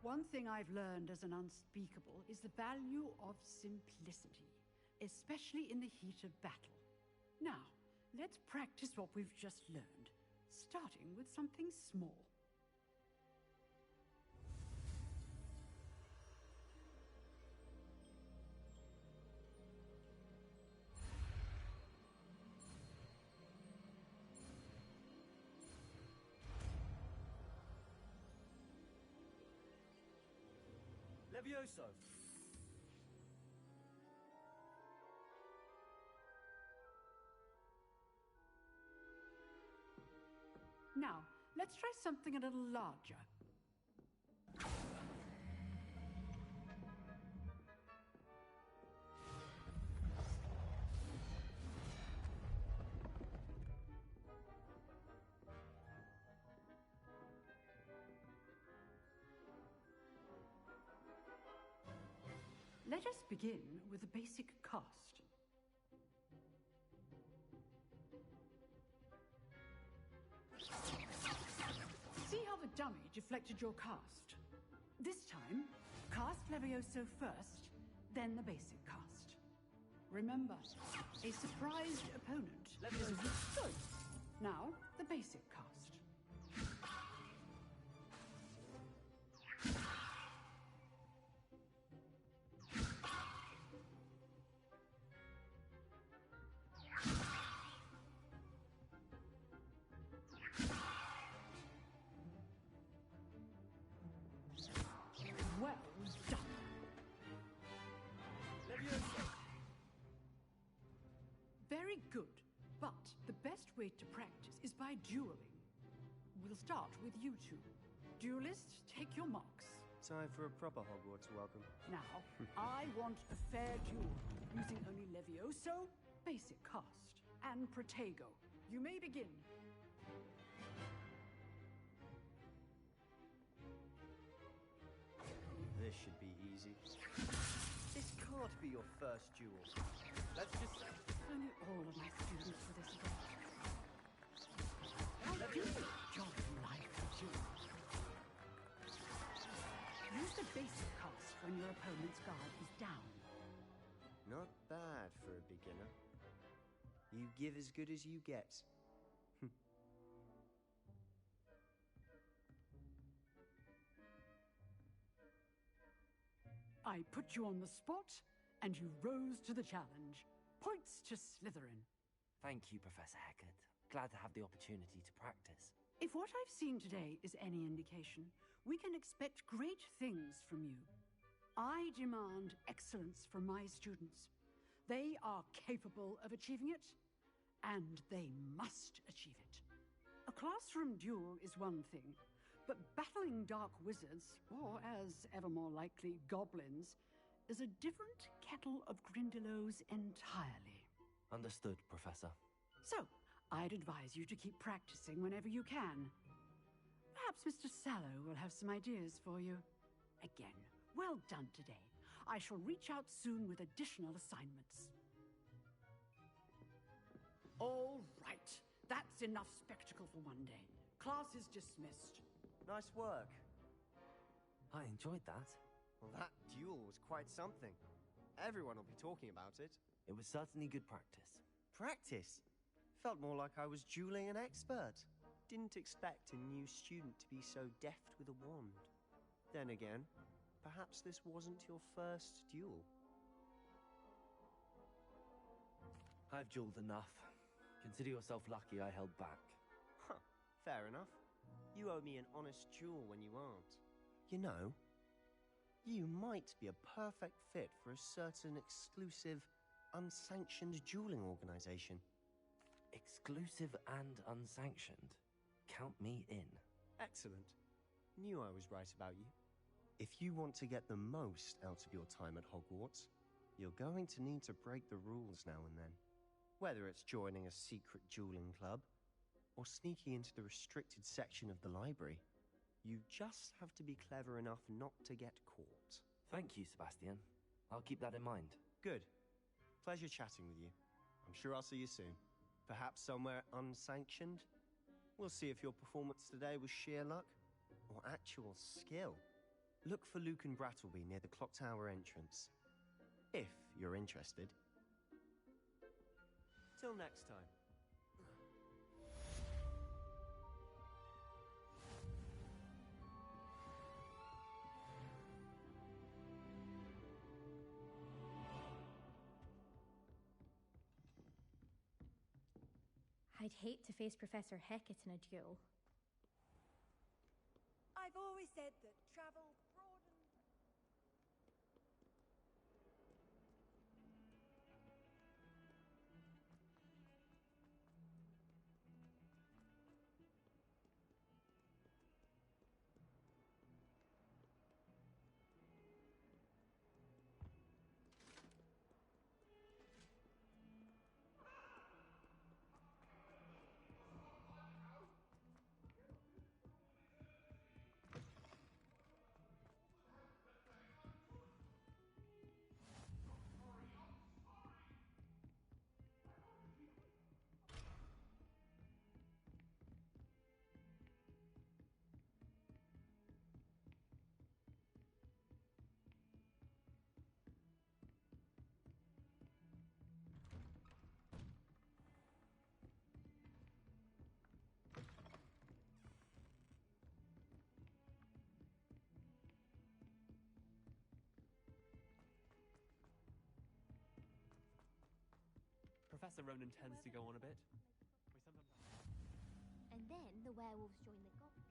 One thing I've learned as an unspeakable is the value of simplicity, especially in the heat of battle. Now, let's practice what we've just learned, starting with something small. Levioso! Now, let's try something a little larger. Let us begin with the basic cast. See how the dummy deflected your cast? This time, cast Levioso first, then the basic cast. Remember, a surprised opponent is a weak choice. Now, the basic cast. Well done. Very good, but the best way to practice is by dueling. We'll start with you two. Duelists, take your marks. Time for a proper Hogwarts welcome. Now, I want a fair duel, using only Levioso, basic cast, and Protego. You may begin. This should be easy. This can't be your first duel. Let's just... Only all of my students for this event. I do jolly like a duel. Use the basic cast when your opponent's guard is down. Not bad for a beginner. You give as good as you get. I put you on the spot, and you rose to the challenge. Points to Slytherin. Thank you, Professor Hecat. Glad to have the opportunity to practice. If what I've seen today is any indication, we can expect great things from you. I demand excellence from my students. They are capable of achieving it, and they must achieve it. A classroom duel is one thing, but battling dark wizards, or as ever more likely, goblins, is a different kettle of Grindylows entirely. Understood, Professor. So, I'd advise you to keep practicing whenever you can. Perhaps Mr. Sallow will have some ideas for you. Again, well done today. I shall reach out soon with additional assignments. All right. That's enough spectacle for one day. Class is dismissed. Nice work. I enjoyed that. Well, that duel was quite something. Everyone will be talking about it. It was certainly good practice. Practice? Felt more like I was dueling an expert. Didn't expect a new student to be so deft with a wand. Then again, perhaps this wasn't your first duel. I've dueled enough. Consider yourself lucky I held back. Huh, fair enough. You owe me an honest duel when you aren't. You know, you might be a perfect fit for a certain exclusive, unsanctioned dueling organization. Exclusive and unsanctioned? Count me in. Excellent. Knew I was right about you. If you want to get the most out of your time at Hogwarts, you're going to need to break the rules now and then. Whether it's joining a secret dueling club, or sneaking into the restricted section of the library, you just have to be clever enough not to get caught. Thank you, Sebastian. I'll keep that in mind. Good. Pleasure chatting with you. I'm sure I'll see you soon. Perhaps somewhere unsanctioned? We'll see if your performance today was sheer luck or actual skill. Look for Luke and Brattleby near the clock tower entrance, if you're interested. Till next time. I'd hate to face Professor Hecat in a duel. I've always said that travel broadens. Professor Ronan tends to go on a bit. We sometimes And then the werewolves join the goblins.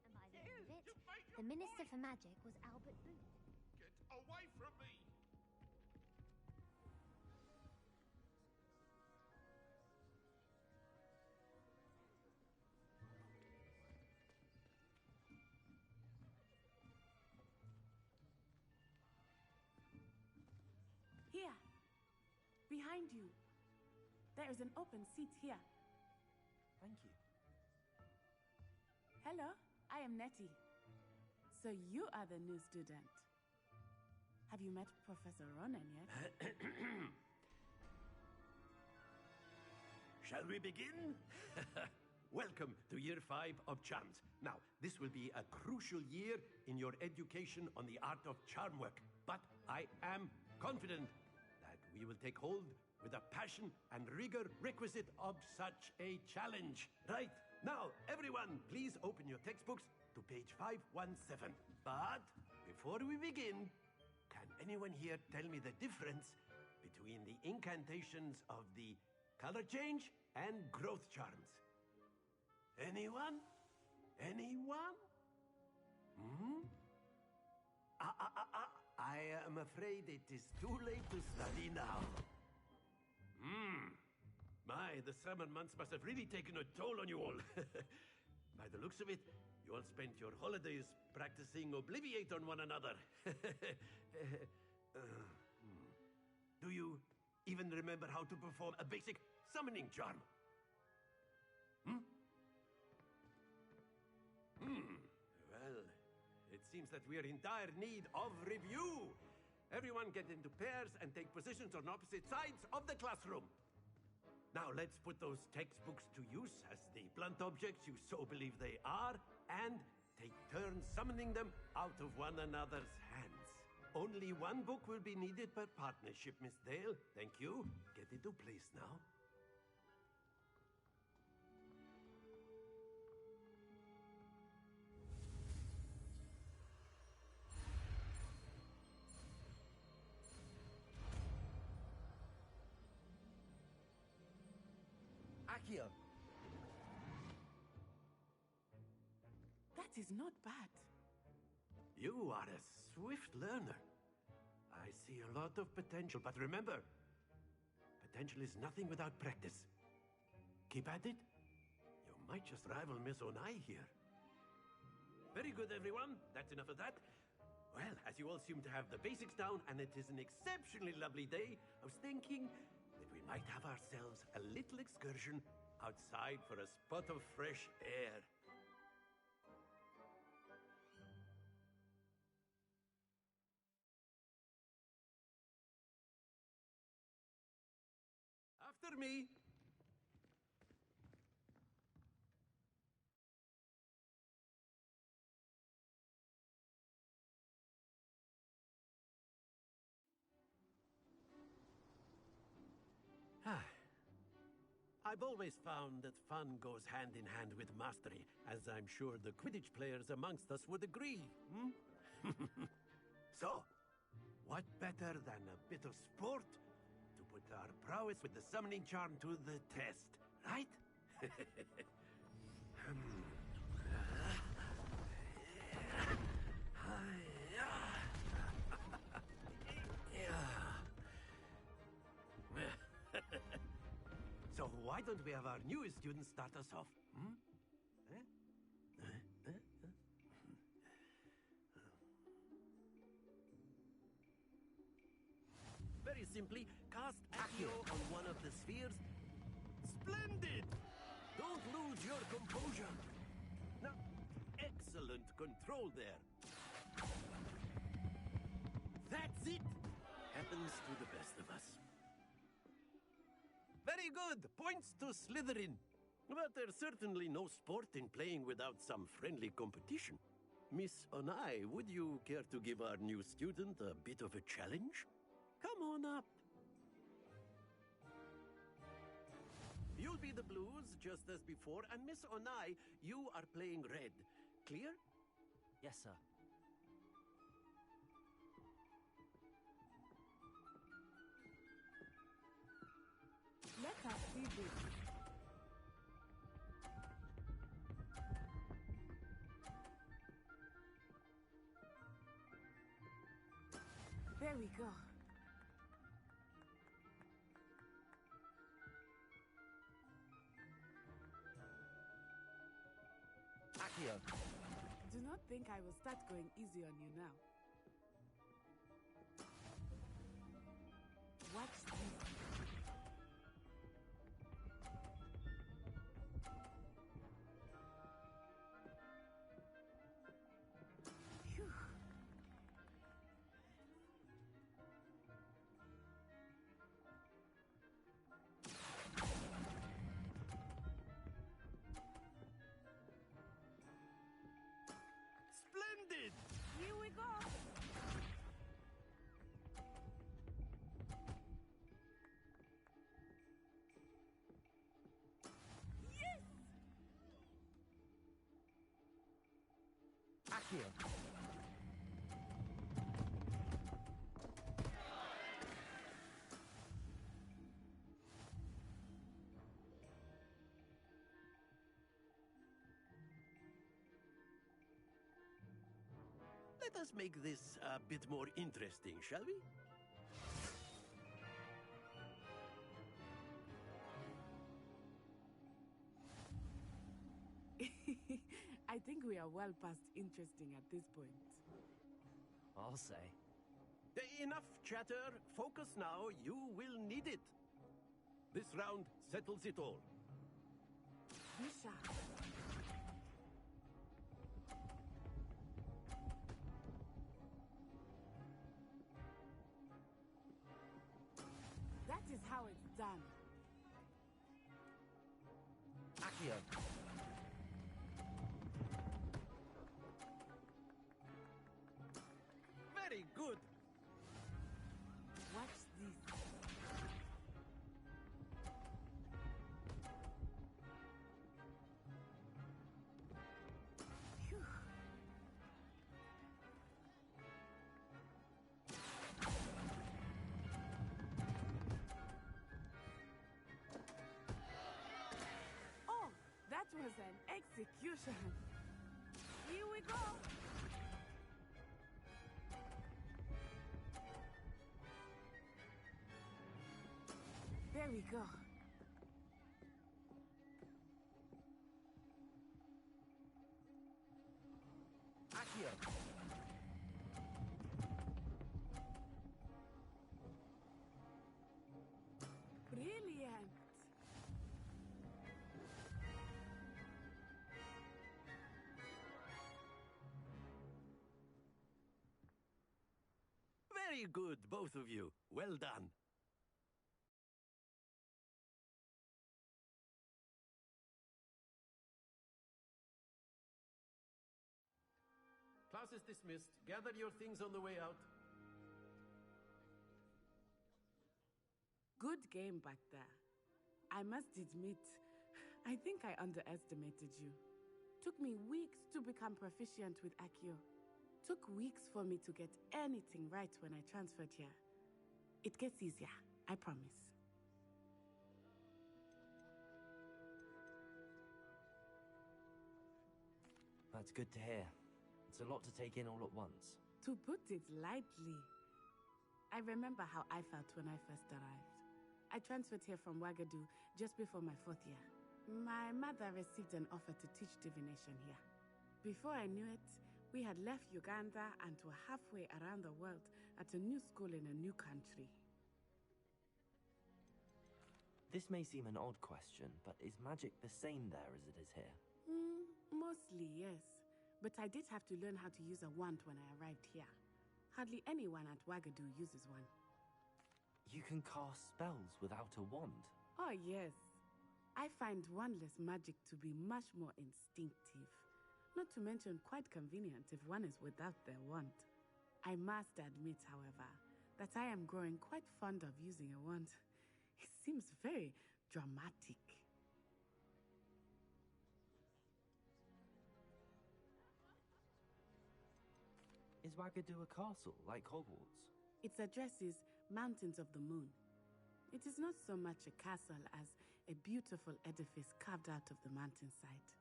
And by the end of it, the Minister for Magic was Albert Booth. Get away from me! Here. Behind you. There is an open seat here. Thank you. Hello, I am Nettie. So you are the new student. Have you met Professor Ronan yet? Shall we begin? Welcome to Year 5 of Charms. Now, this will be a crucial year in your education on the art of charm work. But I am confident that we will take hold with the passion and rigor requisite of such a challenge. Right, now, everyone, please open your textbooks to page 517. But before we begin, can anyone here tell me the difference between the incantations of the color change and growth charms? Anyone? Anyone? Hmm? I am afraid it is too late to study now. My, the summer months must have really taken a toll on you all. By the looks of it, you all spent your holidays practicing Obliviate on one another. Do you even remember how to perform a basic summoning charm? Well, it seems that we are in dire need of review. Everyone get into pairs and take positions on opposite sides of the classroom. Now let's put those textbooks to use as the blunt objects you so believe they are, and take turns summoning them out of one another's hands. Only one book will be needed per partnership, Miss Dale. Thank you. Get into place now. Accio! That is not bad. You are a swift learner. I see a lot of potential, but remember, potential is nothing without practice. Keep at it. You might just rival Miss Onai here. Very good, everyone. That's enough of that. Well, as you all seem to have the basics down, and it is an exceptionally lovely day, I was thinking that we might have ourselves a little excursion outside for a spot of fresh air. After me. I've always found that fun goes hand in hand with mastery, as I'm sure the Quidditch players amongst us would agree. So, what better than a bit of sport to put our prowess with the summoning charm to the test, right? So why don't we have our newest student start us off? Very simply, cast Accio on one of the spheres. Splendid! Don't lose your composure. Now, excellent control there. That's it! Happens to the best of us. Very good! Points to Slytherin. But there's certainly no sport in playing without some friendly competition. Miss Onai, would you care to give our new student a bit of a challenge? Come on up. You'll be the blues, just as before, and Miss Onai, you are playing red. Clear? Yes, sir. us see this. There we go. Accio. Do not think I will start going easy on you now. Watch this. Phew. Splendid! Here we go. Yes! Accio. Let us make this a bit more interesting, shall we? I think we are well past interesting at this point. I'll say. Enough chatter. Focus now. You will need it. This round settles it all. Be sharp. That is how it's done. Accio. Very good. Watch this. Phew. Oh, that was an execution. Here we go. There we go. Accio. Brilliant. Very good, both of you. Well done. Class is dismissed. Gather your things on the way out. Good game back there. I must admit, I think I underestimated you. Took me weeks to become proficient with Accio. Took weeks for me to get anything right when I transferred here. It gets easier, I promise. That's good to hear. It's a lot to take in all at once. To put it lightly, I remember how I felt when I first arrived. I transferred here from Wagadu just before my 4th year. My mother received an offer to teach divination here. Before I knew it, we had left Uganda and were halfway around the world at a new school in a new country. This may seem an odd question, but is magic the same there as it is here? Mostly, yes. But I did have to learn how to use a wand when I arrived here. Hardly anyone at Wagadu uses one. You can cast spells without a wand? Oh, yes. I find wandless magic to be much more instinctive. Not to mention quite convenient if one is without their wand. I must admit, however, that I am growing quite fond of using a wand. It seems very dramatic. Is Wagadu a castle, like Hogwarts? Its address is Mountains of the Moon. It is not so much a castle as a beautiful edifice carved out of the mountainside.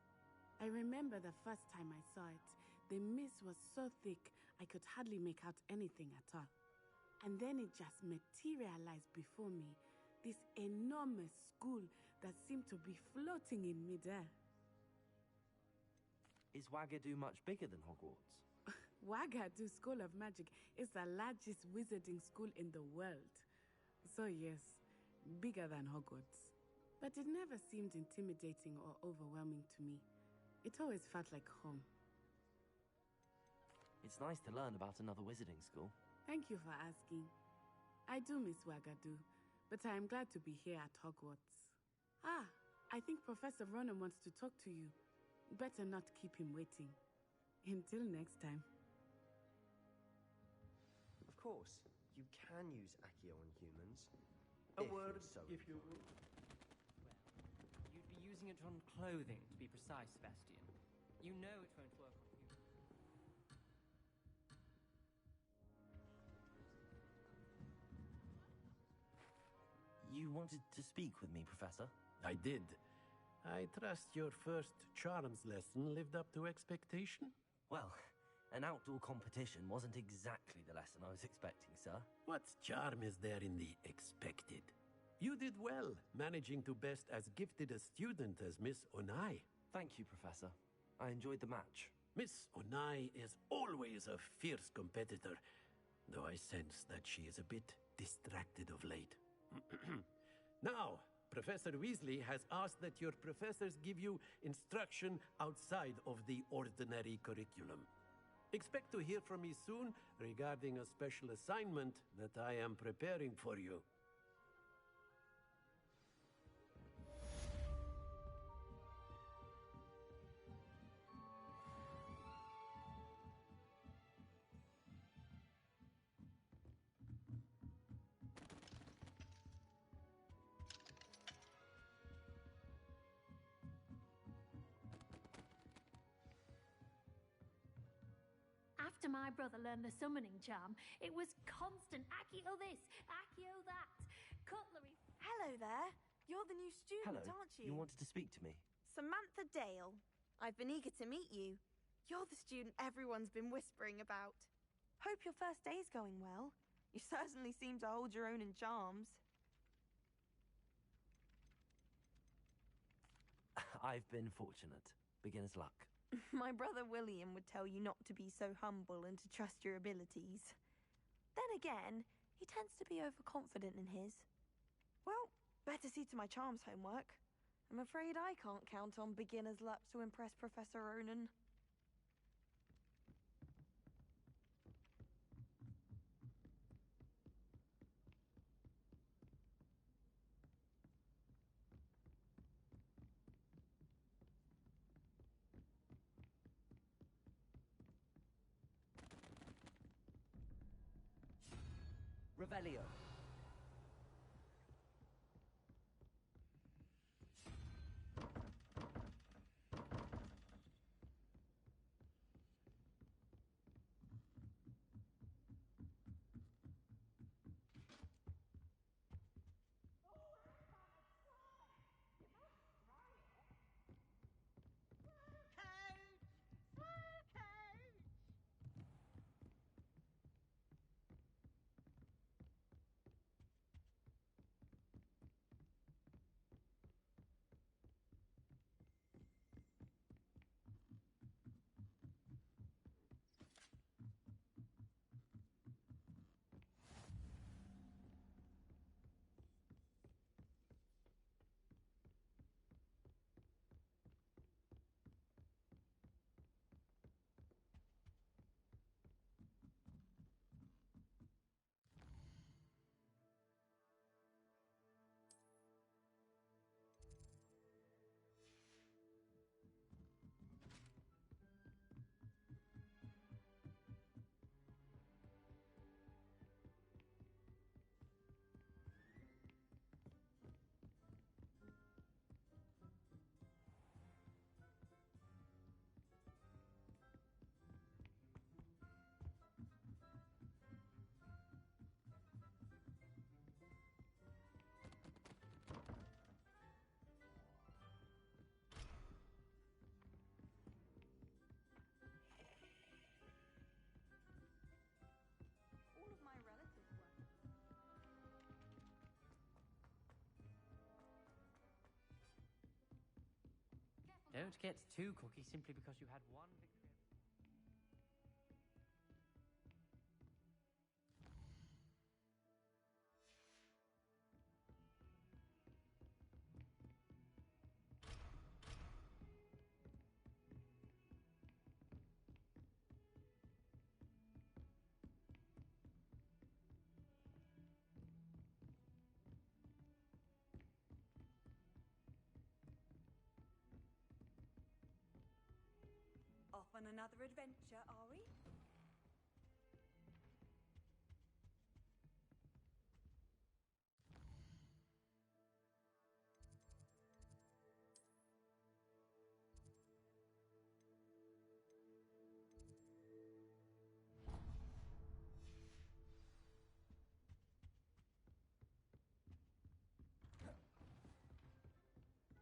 I remember the first time I saw it, the mist was so thick I could hardly make out anything at all. And then it just materialized before me, this enormous school that seemed to be floating in midair. Is Wagadu much bigger than Hogwarts? Wagadu School of Magic is the largest wizarding school in the world. So yes, bigger than Hogwarts. But it never seemed intimidating or overwhelming to me. It always felt like home. It's nice to learn about another wizarding school. Thank you for asking. I do miss Wagadu, but I am glad to be here at Hogwarts. Ah, I think Professor Ronan wants to talk to you. Better not keep him waiting. Until next time. Of course, you can use Accio on humans. A word, if you would. Well, you'd be using it on clothing, to be precise, Sebastian. You know it won't work on humans. You wanted to speak with me, Professor? I did. I trust your first charms lesson lived up to expectation? Well, an outdoor competition wasn't exactly the lesson I was expecting, sir. What charm is there in the expected? You did well, managing to best as gifted a student as Miss Onai. Thank you, Professor. I enjoyed the match. Miss Onai is always a fierce competitor, though I sense that she is a bit distracted of late. Now, Professor Weasley has asked that your professors give you instruction outside of the ordinary curriculum. Expect to hear from me soon regarding a special assignment that I am preparing for you. After my brother learned the summoning charm, it was constant Accio this, Accio that, cutlery. Hello there. You're the new student, Hello. aren't you? You wanted to speak to me? Samantha Dale. I've been eager to meet you. You're the student everyone's been whispering about. Hope your first day's going well. You certainly seem to hold your own in charms. I've been fortunate. Beginner's luck. My brother William would tell you not to be so humble and to trust your abilities. Then again, he tends to be overconfident in his. Well, better see to my charms homework. I'm afraid I can't count on beginner's luck to impress Professor Ronan. Revelio. Don't get too cocky simply because you had one victory. Off on another adventure, are we?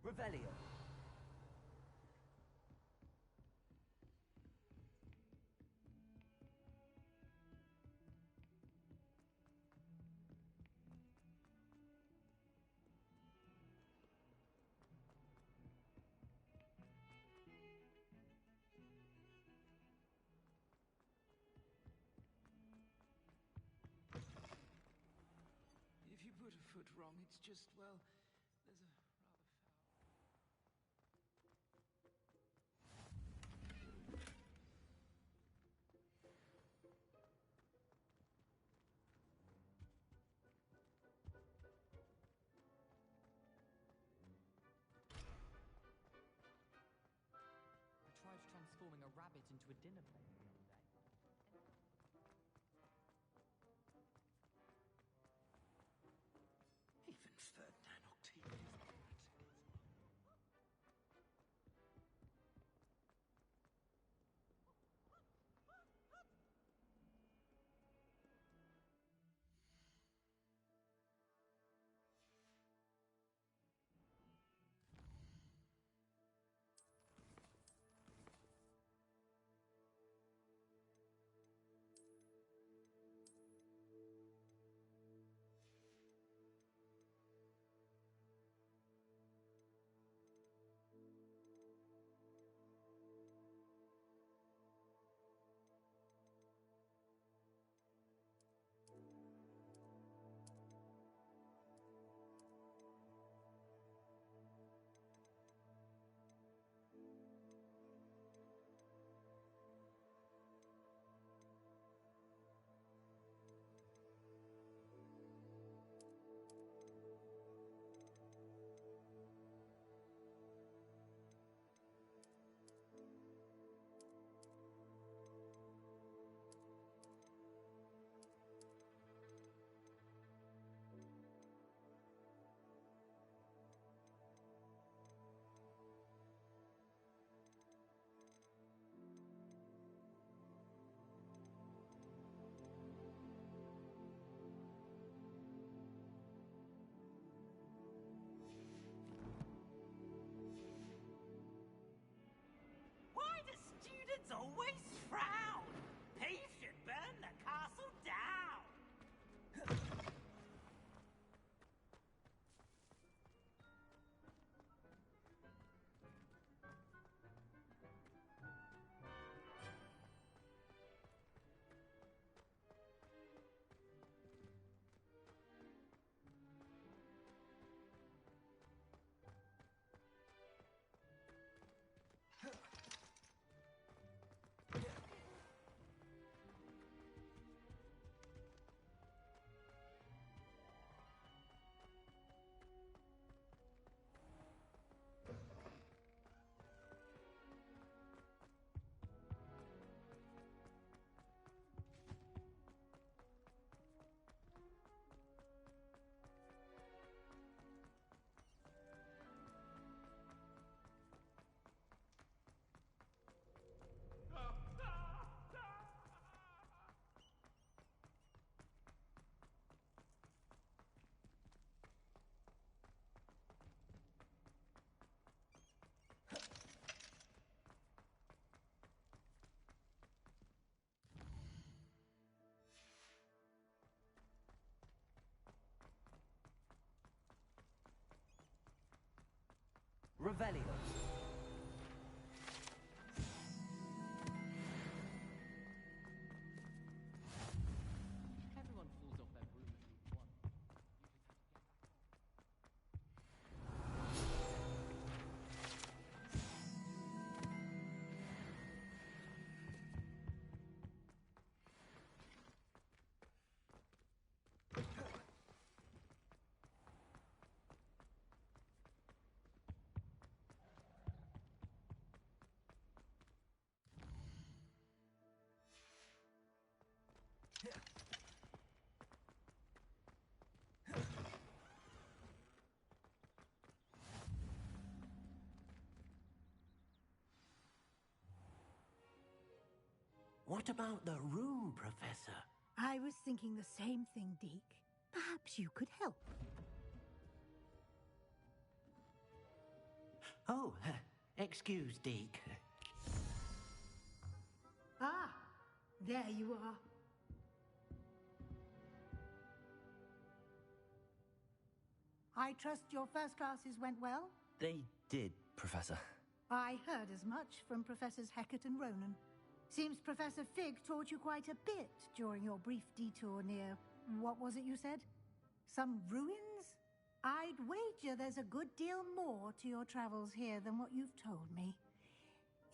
Revelio. If you put a foot wrong, it's just, well, there's a rather I tried transforming a rabbit into a dinner plate the other day. Even Ferdinand Octavius. Why do students always frown? Peace should burn the castle down! Revelio. What about the room, Professor? I was thinking the same thing, Deke. Perhaps you could help. Oh, excuse, Deke. Ah, there you are. I trust your first classes went well? They did, Professor. I heard as much from Professors Hecat and Ronan. Seems Professor Fig taught you quite a bit during your brief detour near... what was it you said? Some ruins? I'd wager there's a good deal more to your travels here than what you've told me.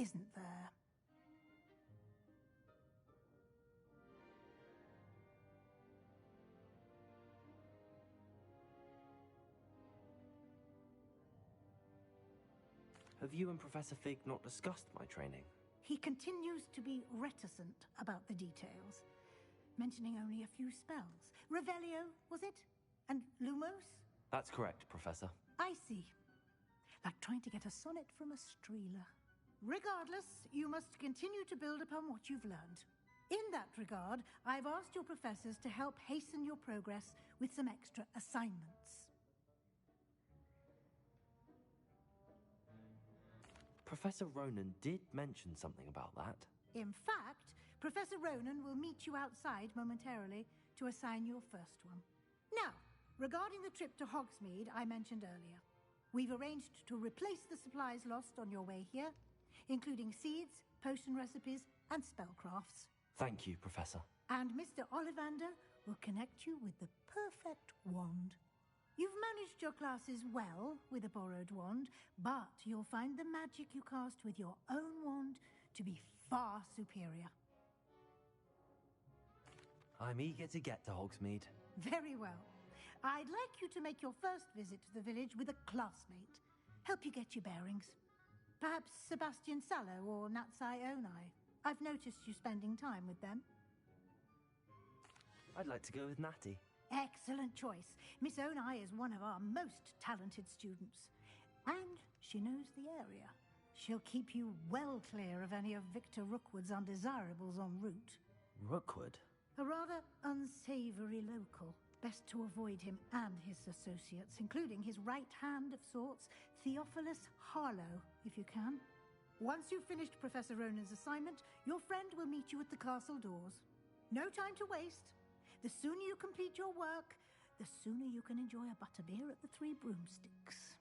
Isn't there? Have you and Professor Fig not discussed my training? He continues to be reticent about the details, mentioning only a few spells. Revelio, was it? And Lumos? That's correct, Professor. I see. Like trying to get a sonnet from a streeler. Regardless, you must continue to build upon what you've learned. In that regard, I've asked your professors to help hasten your progress with some extra assignments. Professor Ronan did mention something about that. In fact, Professor Ronan will meet you outside momentarily to assign your first one. Now, regarding the trip to Hogsmeade I mentioned earlier, we've arranged to replace the supplies lost on your way here, including seeds, potion recipes, and spellcrafts. Thank you, Professor. And Mr. Ollivander will connect you with the perfect wand. You've managed your classes well with a borrowed wand, but you'll find the magic you cast with your own wand to be far superior. I'm eager to get to Hogsmeade. Very well. I'd like you to make your first visit to the village with a classmate. Help you get your bearings. Perhaps Sebastian Sallow or Natsai Onai. I've noticed you spending time with them. I'd like to go with Natty. Excellent choice. Miss Onai is one of our most talented students. And she knows the area. She'll keep you well clear of any of Victor Rookwood's undesirables en route. Rookwood? A rather unsavory local. Best to avoid him and his associates, including his right hand of sorts, Theophilus Harlow, if you can. Once you've finished Professor Ronan's assignment, your friend will meet you at the castle doors. No time to waste. The sooner you complete your work, the sooner you can enjoy a butterbeer at the Three Broomsticks.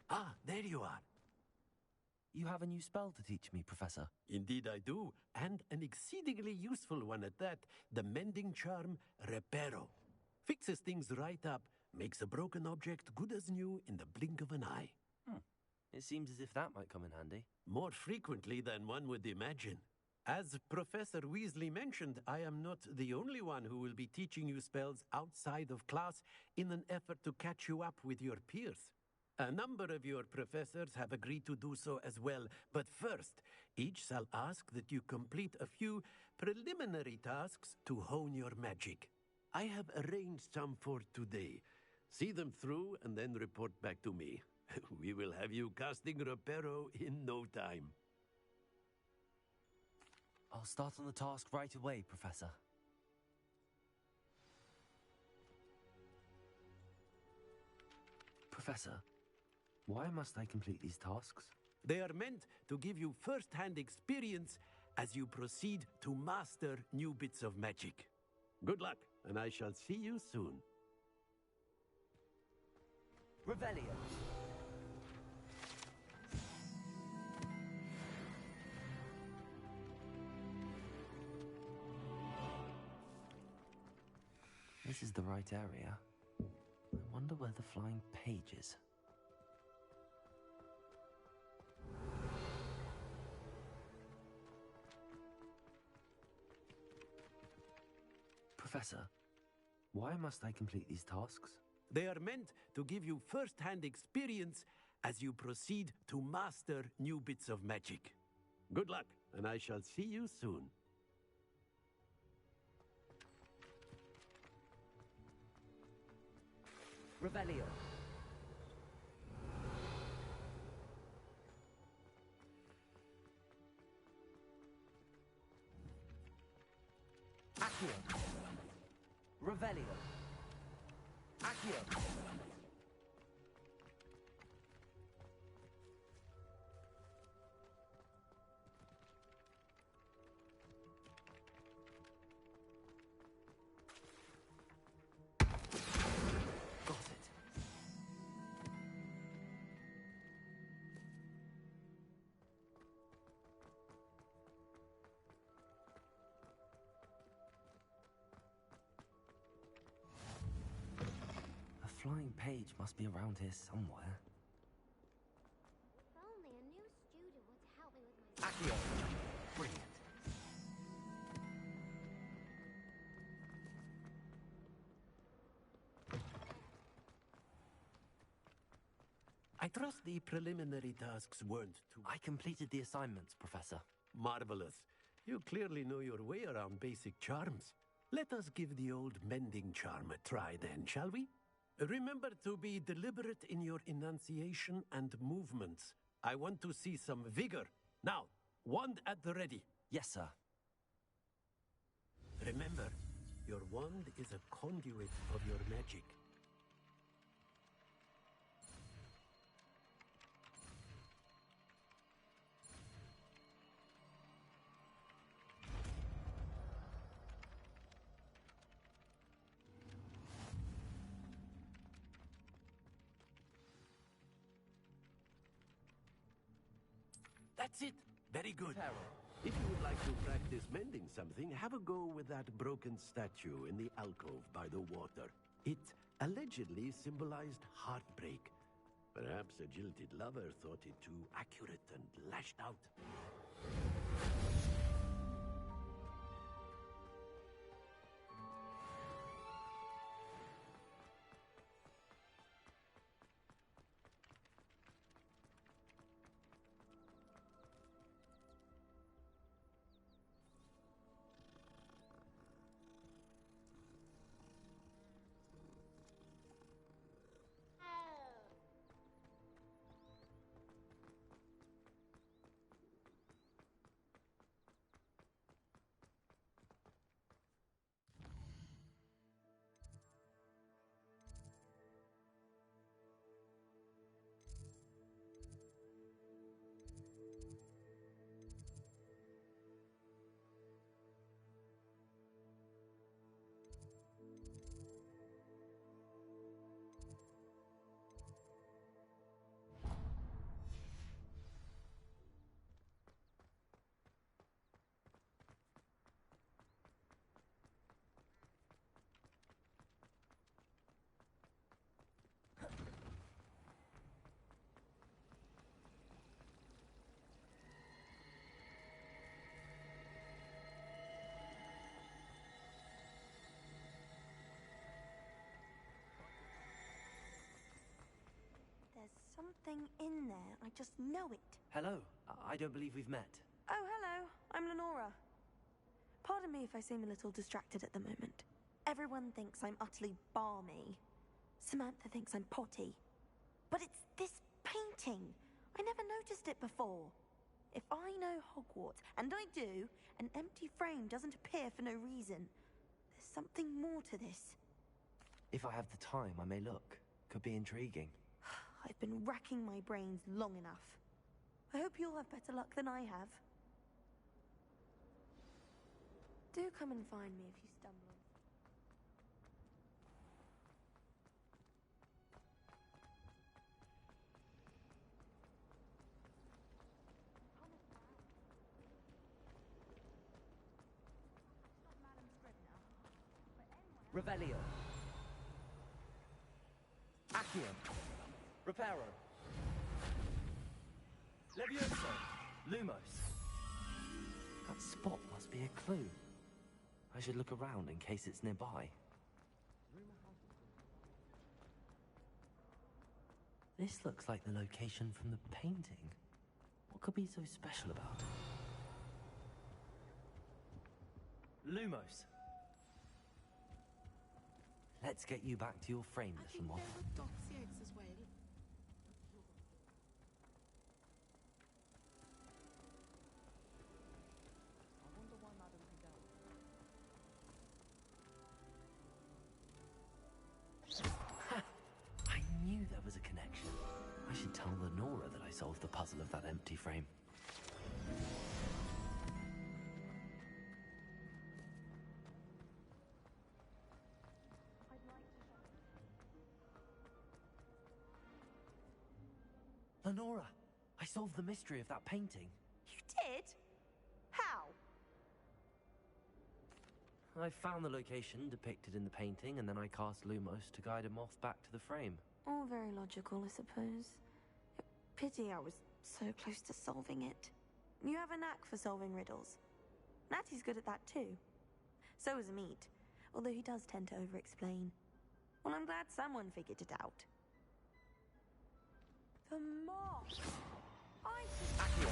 Ah, there you are. You have a new spell to teach me, Professor. Indeed I do, and an exceedingly useful one at that, the mending charm Reparo. Fixes things right up, makes a broken object good as new in the blink of an eye. It seems as if that might come in handy. More frequently than one would imagine. As Professor Weasley mentioned, I am not the only one who will be teaching you spells outside of class in an effort to catch you up with your peers. A number of your professors have agreed to do so as well, but first, each shall ask that you complete a few preliminary tasks to hone your magic. I have arranged some for today. See them through and then report back to me. We will have you casting Reparo in no time. I'll start on the task right away, Professor. Professor, why must I complete these tasks? They are meant to give you first-hand experience as you proceed to master new bits of magic. Good luck, and I shall see you soon. Revelio. this is the right area. I wonder where the flying page is. Professor, why must I complete these tasks? They are meant to give you first-hand experience as you proceed to master new bits of magic. Good luck, and I shall see you soon. Revelio. Accio. Revelio. Accio. Flying page must be around here somewhere. If only a new student were to help me with my... Accio! Brilliant. I trust the preliminary tasks weren't too... I completed the assignments, Professor. Marvelous. You clearly know your way around basic charms. Let us give the old mending charm a try then, shall we? Remember to be deliberate in your enunciation and movements. I want to see some vigor. Now, wand at the ready. Yes, sir. Remember, your wand is a conduit of your magic. That's it. Very good. If you would like to practice mending something, have a go with that broken statue in the alcove by the water. It allegedly symbolized heartbreak. Perhaps a jilted lover thought it too accurate and lashed out. Something in there. I just know it. Hello. I don't believe we've met. Oh, hello. I'm Lenora. Pardon me if I seem a little distracted at the moment. Everyone thinks I'm utterly balmy. Samantha thinks I'm potty. But it's this painting. I never noticed it before. If I know Hogwarts, and I do, an empty frame doesn't appear for no reason. There's something more to this. If I have the time, I may look. Could be intriguing. I've been racking my brains long enough. I hope you'll have better luck than I have. Do come and find me if you stumble on... Revelio. Accio. Reparo. Levioso. Lumos. That spot must be a clue. I should look around in case it's nearby. This looks like the location from the painting. What could be so special about it? Lumos. Let's get you back to your frame, little moth. Dossiers as well. I wonder why Madame Fidel. I knew there was a connection. I should tell Lenora that I solved the puzzle of that empty frame. Lenora, I solved the mystery of that painting. You did? How? I found the location depicted in the painting, and then I cast Lumos to guide a moth back to the frame. All very logical, I suppose. Pity I was so close to solving it. You have a knack for solving riddles. Natty's good at that too. So is Amit, although he does tend to over-explain. Well, I'm glad someone figured it out. The moth! I should...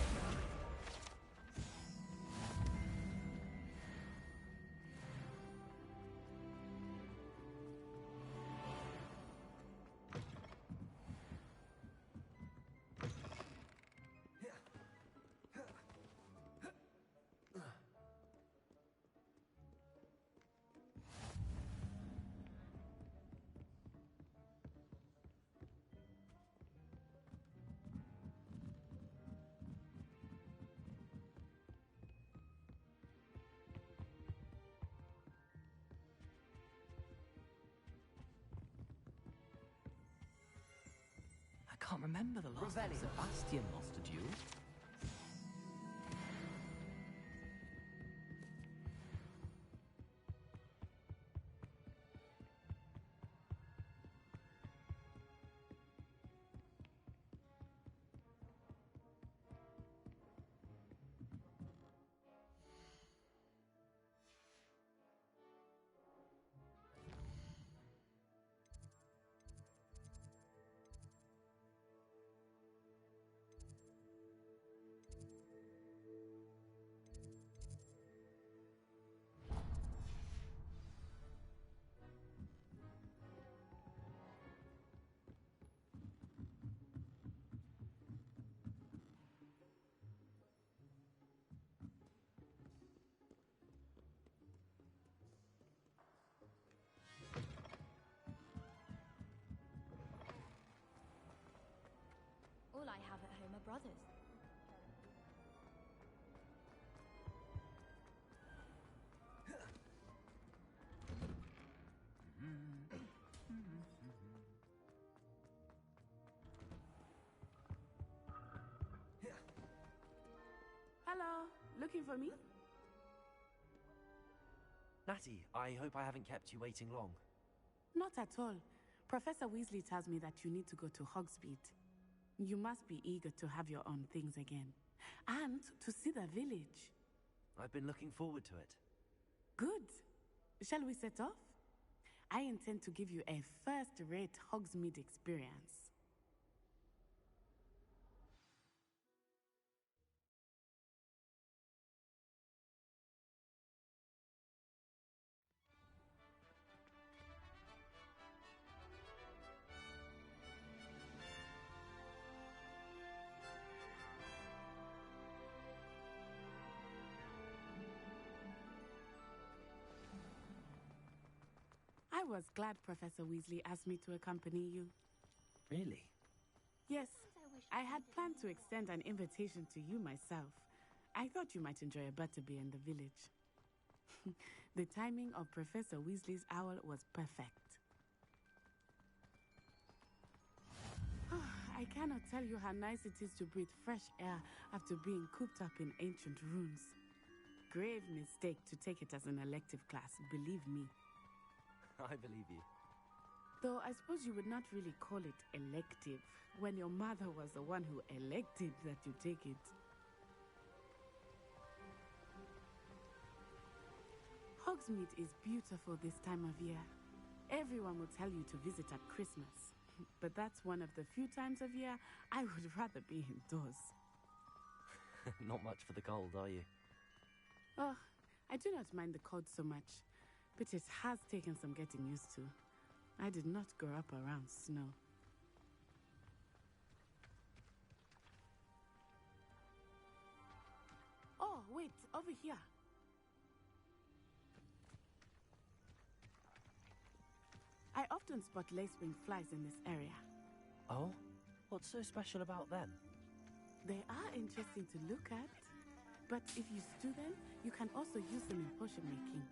I can't remember the last time Sebastian lost a duel. All I have at home are brothers. Hello, looking for me? Natty, I hope I haven't kept you waiting long. Not at all. Professor Weasley tells me that you need to go to Hogsmeade. You must be eager to have your own things again. And to see the village. I've been looking forward to it. Good. Shall we set off? I intend to give you a first-rate Hogsmeade experience. I was glad Professor Weasley asked me to accompany you. Really? Yes, I had planned to extend an invitation to you myself. I thought you might enjoy a butterbeer in the village. The timing of Professor Weasley's owl was perfect. I cannot tell you how nice it is to breathe fresh air after being cooped up in ancient rooms. Grave mistake to take it as an elective class, believe me. I believe you. Though I suppose you would not really call it elective when your mother was the one who elected that you take it. Hogsmeade is beautiful this time of year. Everyone will tell you to visit at Christmas. But that's one of the few times of year I would rather be indoors. Not much for the cold, are you? Oh, I do not mind the cold so much, but it has taken some getting used to. I did not grow up around snow. Oh, wait, over here. I often spot lacewing flies in this area. Oh? What's so special about them? They are interesting to look at, but if you stew them, you can also use them in potion making.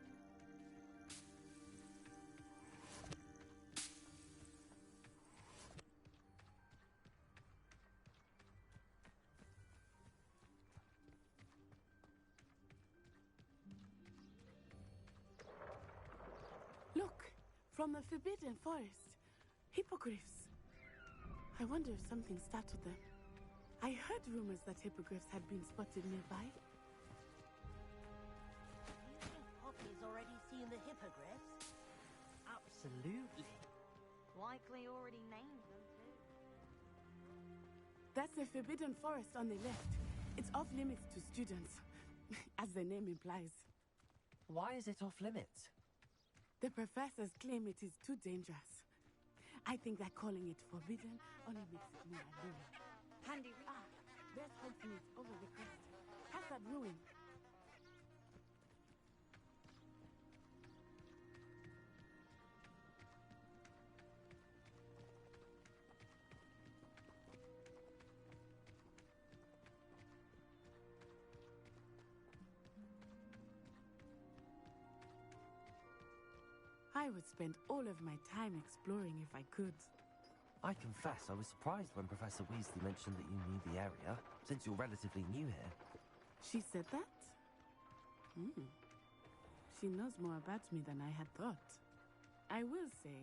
Look, from the Forbidden Forest, hippogriffs. I wonder if something startled them. I heard rumors that hippogriffs had been spotted nearby. You think Poppy's already seen the hippogriffs? Absolutely. Likely already named them too. That's the Forbidden Forest on the left. It's off limits to students, as the name implies. Why is it off limits? The professors claim it is too dangerous. I think that calling it forbidden only makes it more alluring. Handy. Ah, there's Hogsmeade over the crest. Past that ruin. I would spend all of my time exploring if I could. I confess I was surprised when Professor Weasley mentioned that you knew the area, since you're relatively new here. She said that? She knows more about me than I had thought. I will say,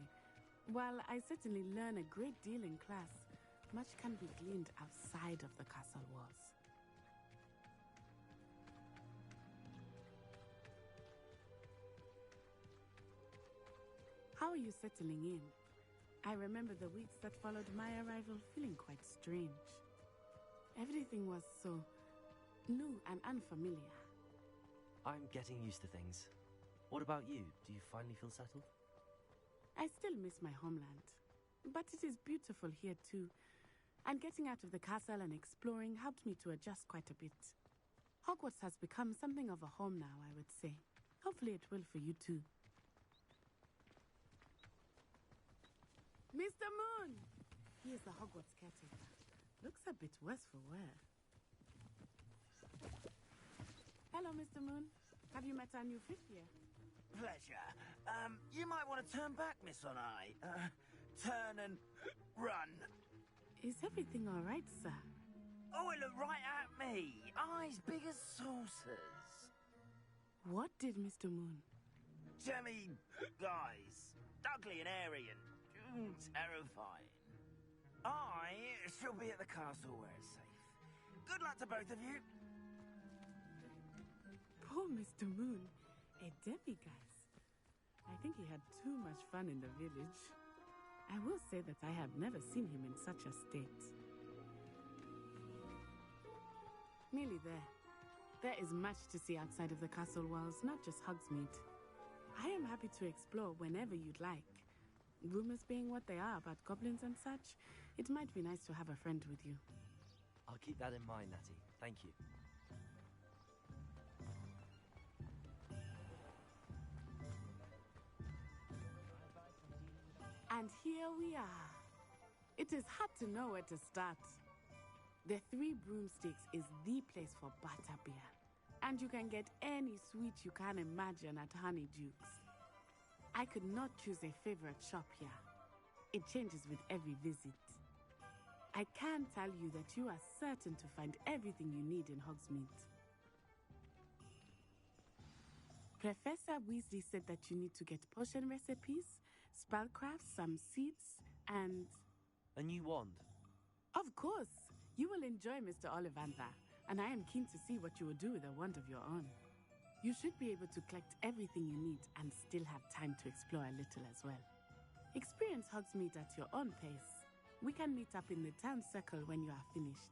while I certainly learn a great deal in class, much can be gleaned outside of the castle walls. How are you settling in? I remember the weeks that followed my arrival feeling quite strange. Everything was so new and unfamiliar. I'm getting used to things. What about you? Do you finally feel settled? I still miss my homeland, but it is beautiful here too. And getting out of the castle and exploring helped me to adjust quite a bit. Hogwarts has become something of a home now, I would say. Hopefully it will for you too. Mr. Moon! He is the Hogwarts caretaker. Looks a bit worse for wear. Hello, Mr. Moon. Have you met our new fifth year? Pleasure. You might want to turn back, Miss On-Eye. Turn and run. Is everything all right, sir? Oh, it looked right at me. Eyes big as saucers. What did Mr. Moon? Jemmy guys. Ugly and airy and terrifying. I shall be at the castle where it's safe. Good luck to both of you. Poor Mr. Moon. A demiguise. I think he had too much fun in the village. I will say that I have never seen him in such a state. Nearly there. There is much to see outside of the castle walls, not just Hogsmeade. I am happy to explore whenever you'd like. Rumors being what they are about goblins and such, it might be nice to have a friend with you. I'll keep that in mind, Natty. Thank you. And here we are. It is hard to know where to start. The Three Broomsticks is the place for butterbeer. And you can get any sweet you can imagine at Honeydukes. I could not choose a favorite shop here. It changes with every visit. I can tell you that you are certain to find everything you need in Hogsmeade. Professor Weasley said that you need to get potion recipes, spellcraft, some seeds, and... A new wand? Of course! You will enjoy Mr. Ollivander, and I am keen to see what you will do with a wand of your own. You should be able to collect everything you need and still have time to explore a little as well. Experience Hogsmeade at your own pace. We can meet up in the town circle when you are finished.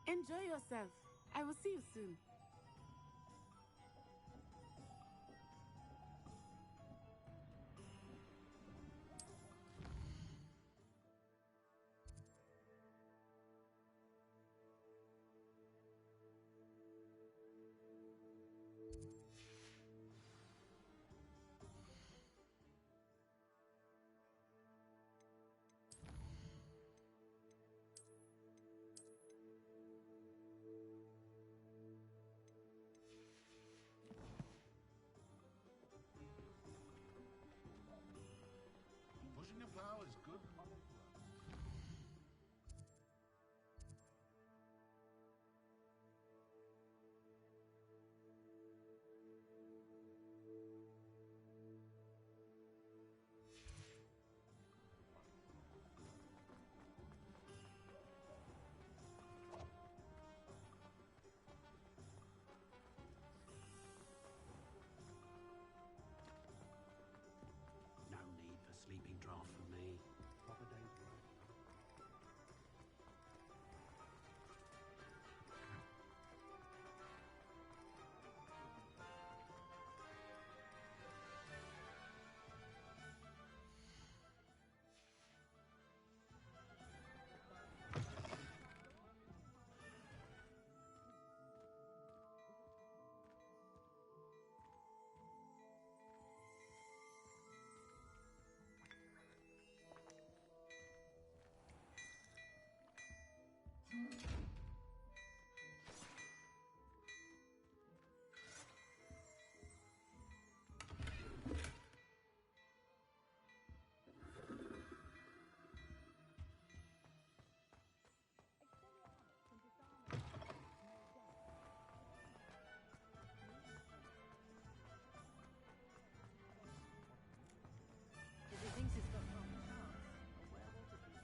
Enjoy yourself. I will see you soon. Pushing a plow is good. No need for sleeping draft for me. Proper day's work. If he thinks he's got no chance, a werewolf would be...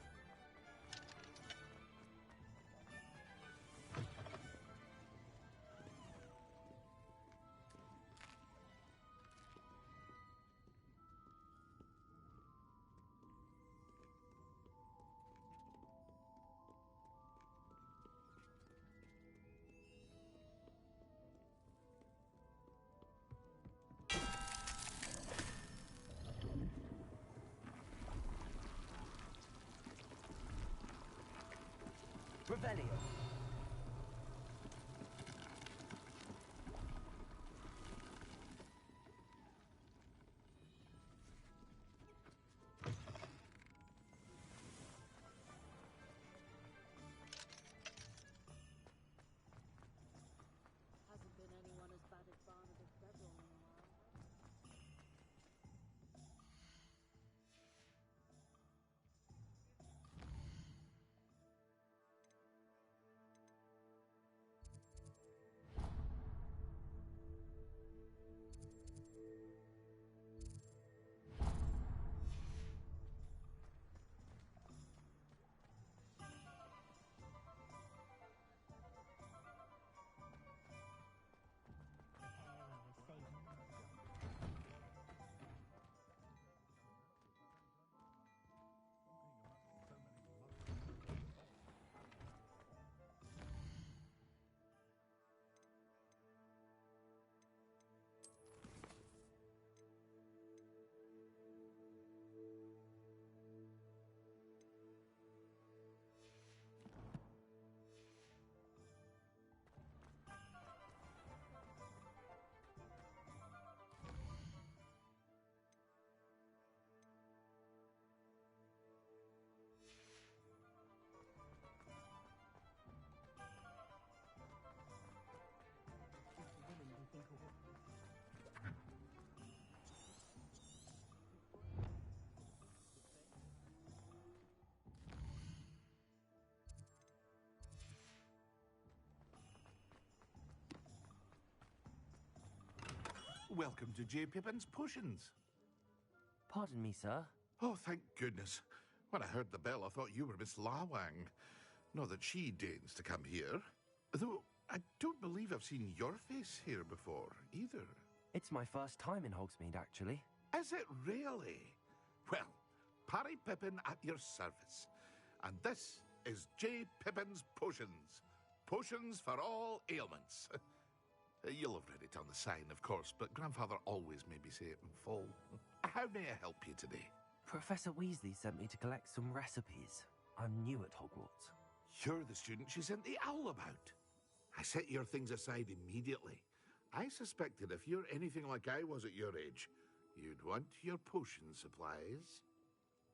Revelio. Hasn't been anyone as bad as Barnabas Bevel in a while. Welcome to J. Pippin's Potions. Pardon me, sir. Oh, thank goodness. When I heard the bell, I thought you were Miss Lawang. Not that she deigns to come here. Though I don't believe I've seen your face here before, either. It's my first time in Hogsmeade, actually. Is it really? Well, Parry Pippin at your service. And this is J. Pippin's Potions. Potions for all ailments. You'll have read it on the sign, of course, but Grandfather always made me say it in full. How may I help you today? Professor Weasley sent me to collect some recipes. I'm new at Hogwarts. You're the student she sent the owl about. I set your things aside immediately. I suspected if you're anything like I was at your age, you'd want your potion supplies.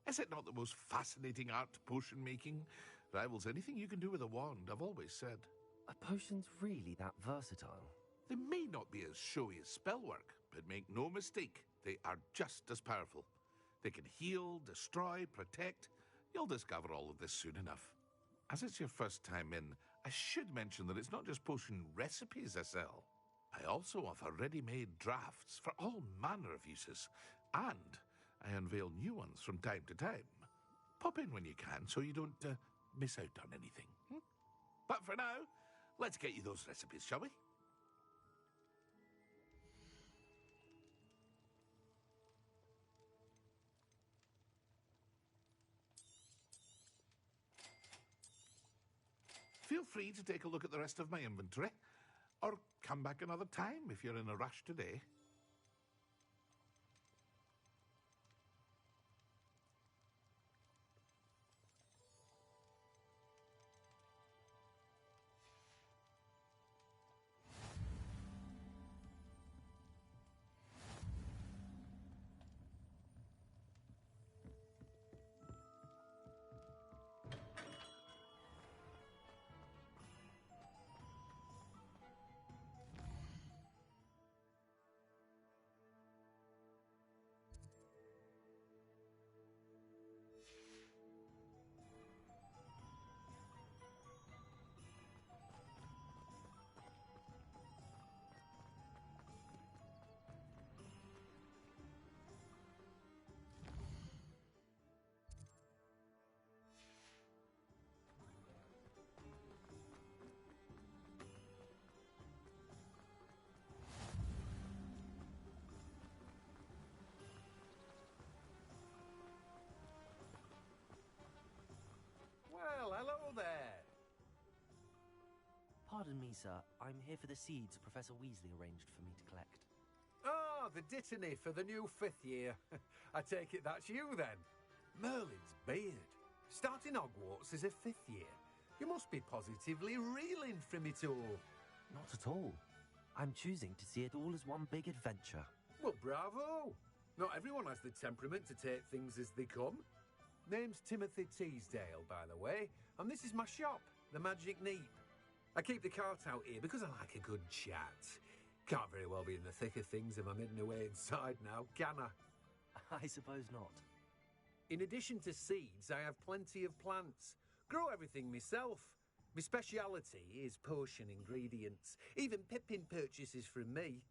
Is it not the most fascinating art, potion making? Rivals anything you can do with a wand, I've always said. Are potions really that versatile? They may not be as showy as spellwork, but make no mistake, they are just as powerful. They can heal, destroy, protect. You'll discover all of this soon enough. As it's your first time in, I should mention that it's not just potion recipes I sell. I also offer ready-made drafts for all manner of uses, and I unveil new ones from time to time. Pop in when you can so you don't miss out on anything. But for now, let's get you those recipes, shall we? Feel free to take a look at the rest of my inventory, or come back another time if you're in a rush today. Well, hello there. Pardon me, sir. I'm here for the seeds Professor Weasley arranged for me to collect. Oh, the dittany for the new 5th year. I take it that's you, then. Merlin's beard. Starting Hogwarts as a 5th year. You must be positively reeling from it all. Not at all. I'm choosing to see it all as one big adventure. Well, bravo. Not everyone has the temperament to take things as they come. Name's Timothy Teasdale, by the way, and this is my shop, the Magic Neep. I keep the cart out here because I like a good chat. Can't very well be in the thick of things if I'm hidden away inside now, can I? I suppose not. In addition to seeds, I have plenty of plants. Grow everything myself. My speciality is potion ingredients. Even Pippin purchases from me.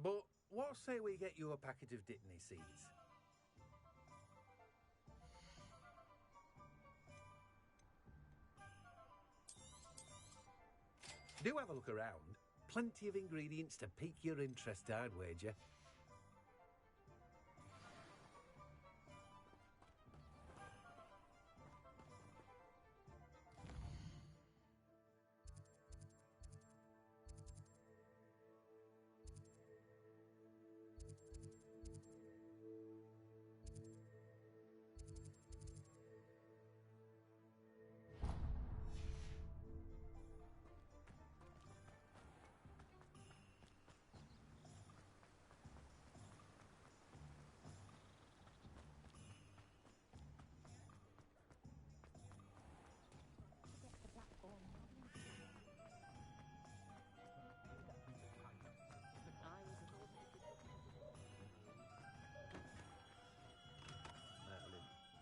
But what say we get you a packet of dittany seeds? Do have a look around. Plenty of ingredients to pique your interest, I'd wager.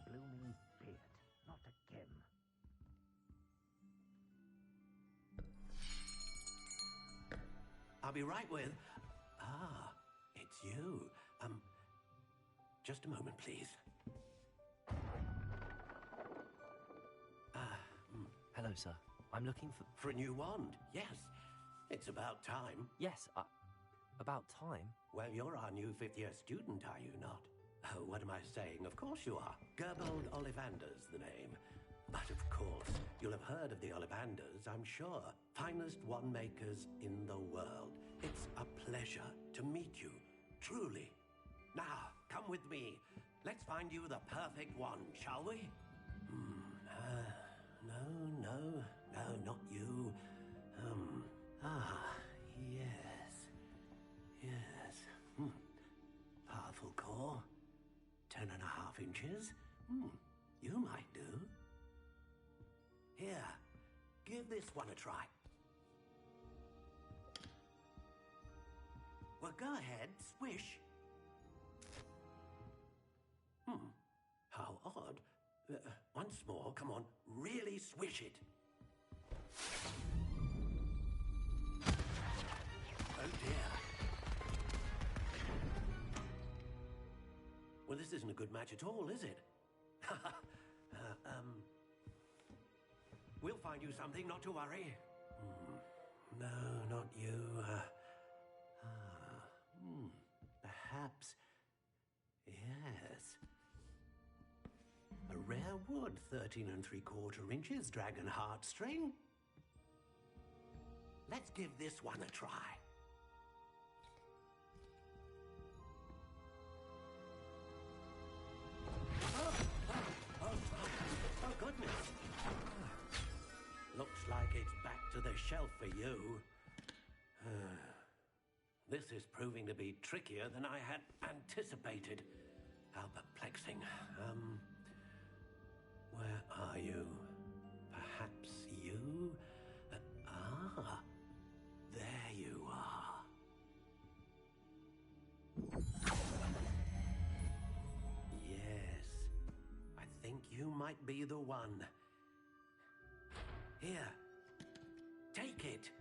Blooming beard, not again. I'll be right with... Ah, it's you. Just a moment, please. Hello, sir. I'm looking for a new wand. Yes. It's about time. Yes, about time? Well, you're our new fifth-year student, are you not? Oh, what am I saying? Of course you are. Gerbold Ollivander's the name. But of course, you'll have heard of the Ollivanders, I'm sure. Finest wand makers in the world. It's a pleasure to meet you, truly. Now, come with me. Let's find you the perfect wand, shall we? No, not you. Yes. Powerful core. 10.5 inches. You might do. Here, give this one a try. Well, go ahead, swish. How odd. Once more, come on, really swish it. Oh dear. Well, this isn't a good match at all, is it? We'll find you something, not to worry. No, not you. Perhaps. Yes. A rare wood, 13 3/4 inches, dragon heartstring. Let's give this one a try. Oh, goodness. Looks like it's back to the shelf for you. This is proving to be trickier than I had anticipated. How perplexing. Where are you? Perhaps you? There you are. Yes, I think you might be the one. Here, take it.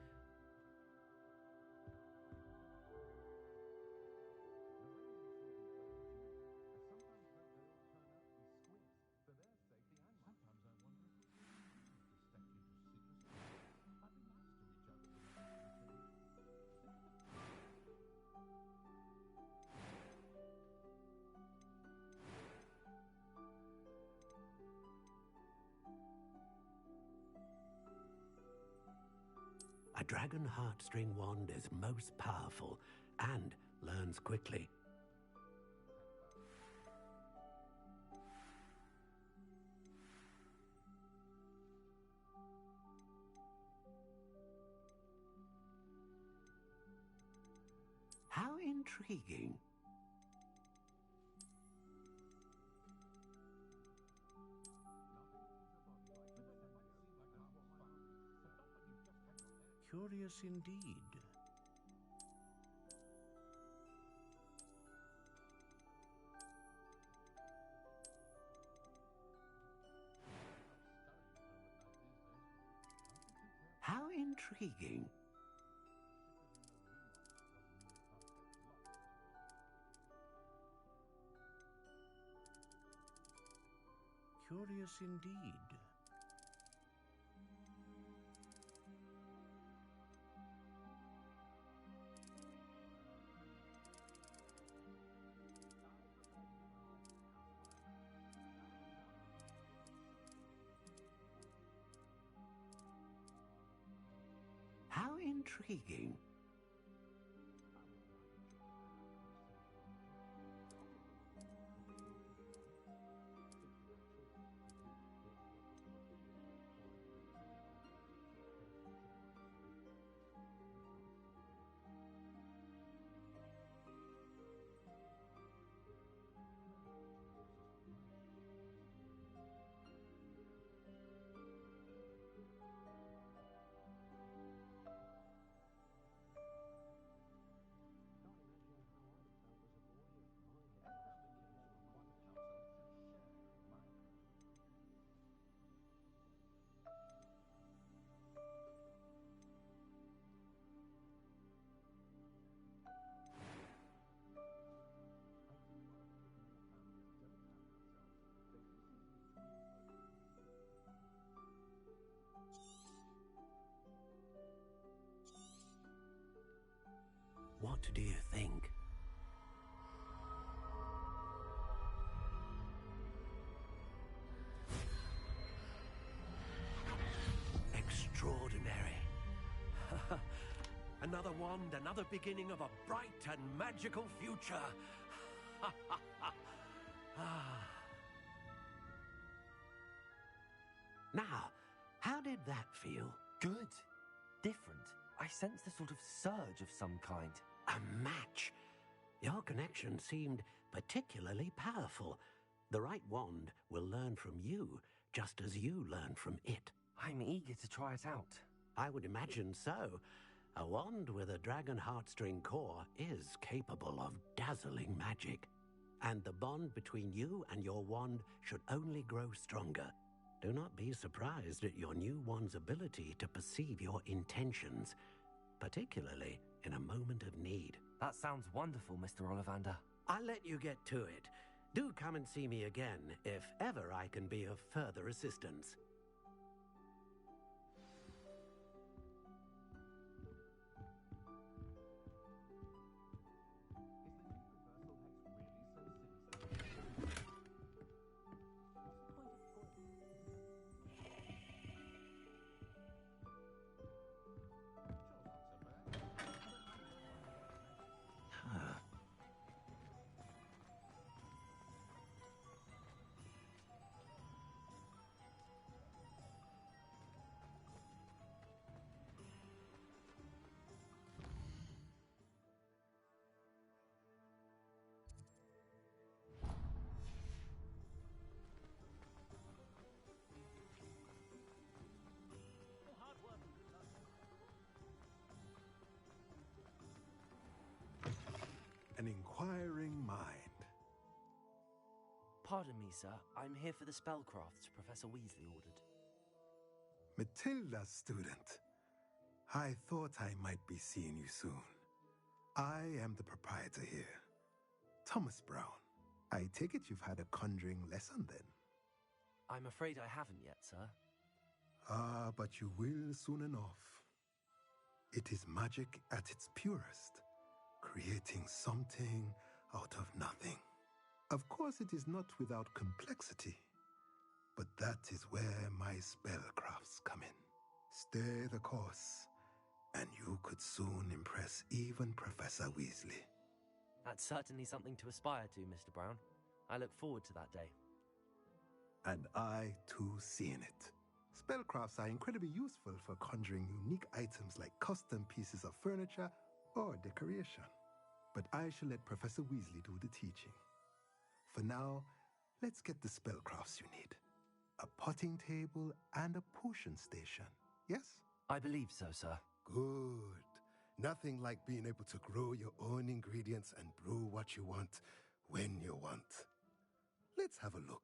A dragon heartstring wand is most powerful and learns quickly. How intriguing. Curious indeed. How intriguing. Curious indeed. How intriguing. What do you think? Extraordinary. Another wand, another beginning of a bright and magical future. Now, how did that feel? Good. Different. I sensed a sort of surge of some kind. A match. Your connection seemed particularly powerful. The right wand will learn from you, just as you learn from it. I'm eager to try it out. I would imagine so. A wand with a dragon heartstring core is capable of dazzling magic. And the bond between you and your wand should only grow stronger. Do not be surprised at your new wand's ability to perceive your intentions, particularly in a moment of need. That sounds wonderful, Mr. Ollivander. I'll let you get to it. Do come and see me again if ever I can be of further assistance. An inquiring mind. Pardon me, sir. I'm here for the spellcrafts Professor Weasley ordered. Matilda's student. I thought I might be seeing you soon. I am the proprietor here, Thomas Brown. I take it you've had a conjuring lesson then? I'm afraid I haven't yet, sir. Ah, but you will soon enough. It is magic at its purest, creating something out of nothing. Of course, it is not without complexity, but that is where my spellcrafts come in. Stay the course, and you could soon impress even Professor Weasley. That's certainly something to aspire to, Mr. Brown. I look forward to that day. And I, too, seeing it. Spellcrafts are incredibly useful for conjuring unique items like custom pieces of furniture or decoration. But I shall let Professor Weasley do the teaching. For now, let's get the spellcrafts you need. A potting table and a potion station, yes? I believe so, sir. Good. Nothing like being able to grow your own ingredients and brew what you want when you want. Let's have a look.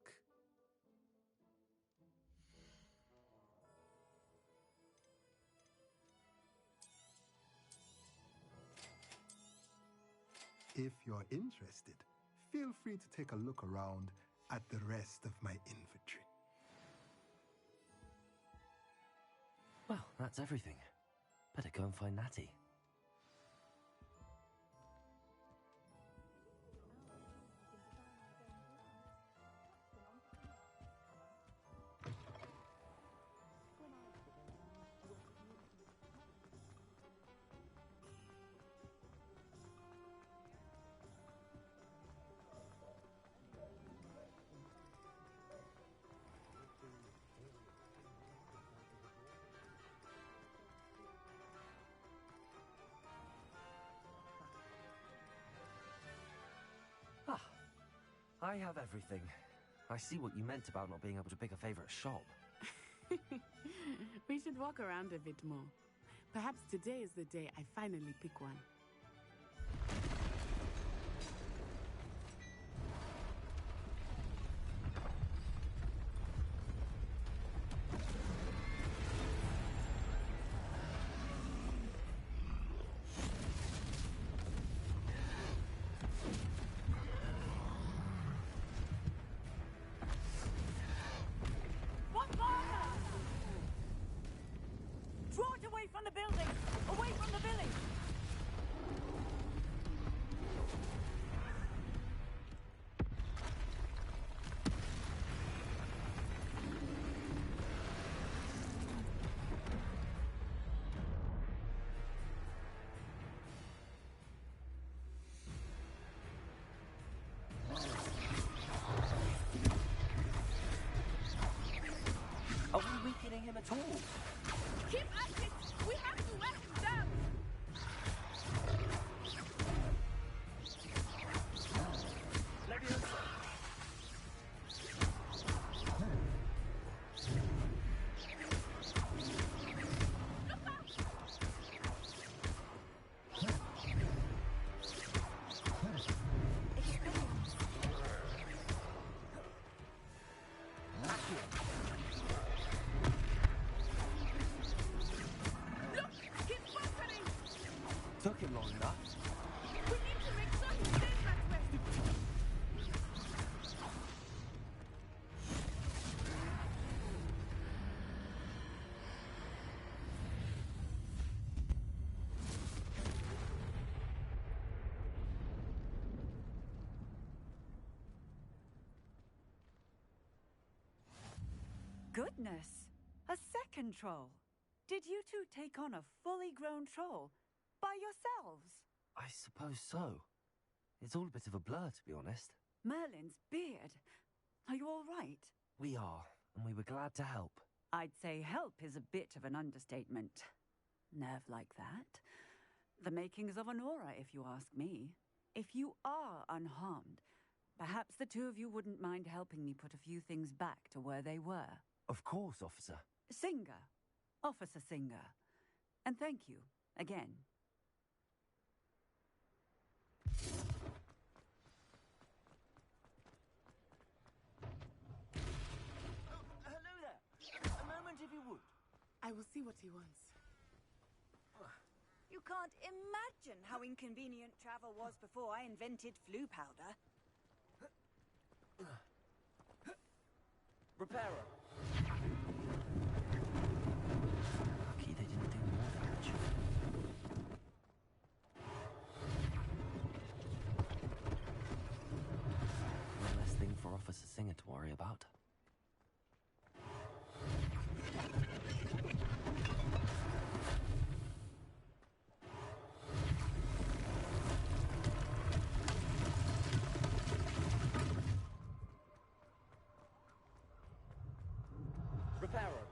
If you're interested, feel free to take a look around at the rest of my inventory. Well, that's everything. Better go and find Natty. I have everything. I see what you meant about not being able to pick a favorite shop. We should walk around a bit more. Perhaps today is the day I finally pick one. Draw it away from the building! Away from the village! at all. Keep at it! We have to wear him down! Leviosa! Took him long enough. We need to make sure he stays that way! Goodness! A second troll! Did you two take on a fully grown troll? By yourselves? I suppose so. It's all a bit of a blur, to be honest. Merlin's beard. Are you all right? We are, and we were glad to help. I'd say help is a bit of an understatement. Nerve like that. The makings of an aura, if you ask me. If you are unharmed, perhaps the two of you wouldn't mind helping me put a few things back to where they were. Of course, officer. Singer. Officer Singer. And thank you, again. Hello there. A moment, if you would. I will see what he wants. You can't imagine how inconvenient travel was before I invented flu powder. Repairer. Lucky they didn't do more damage. One less thing for Officer Singer to worry about. Repairer.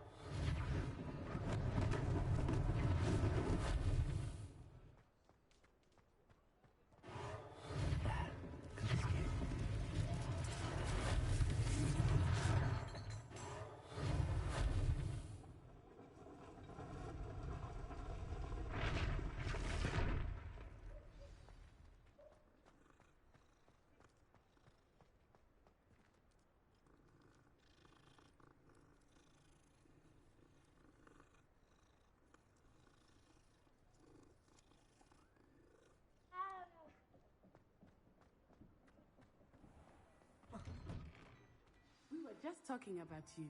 We were just talking about you.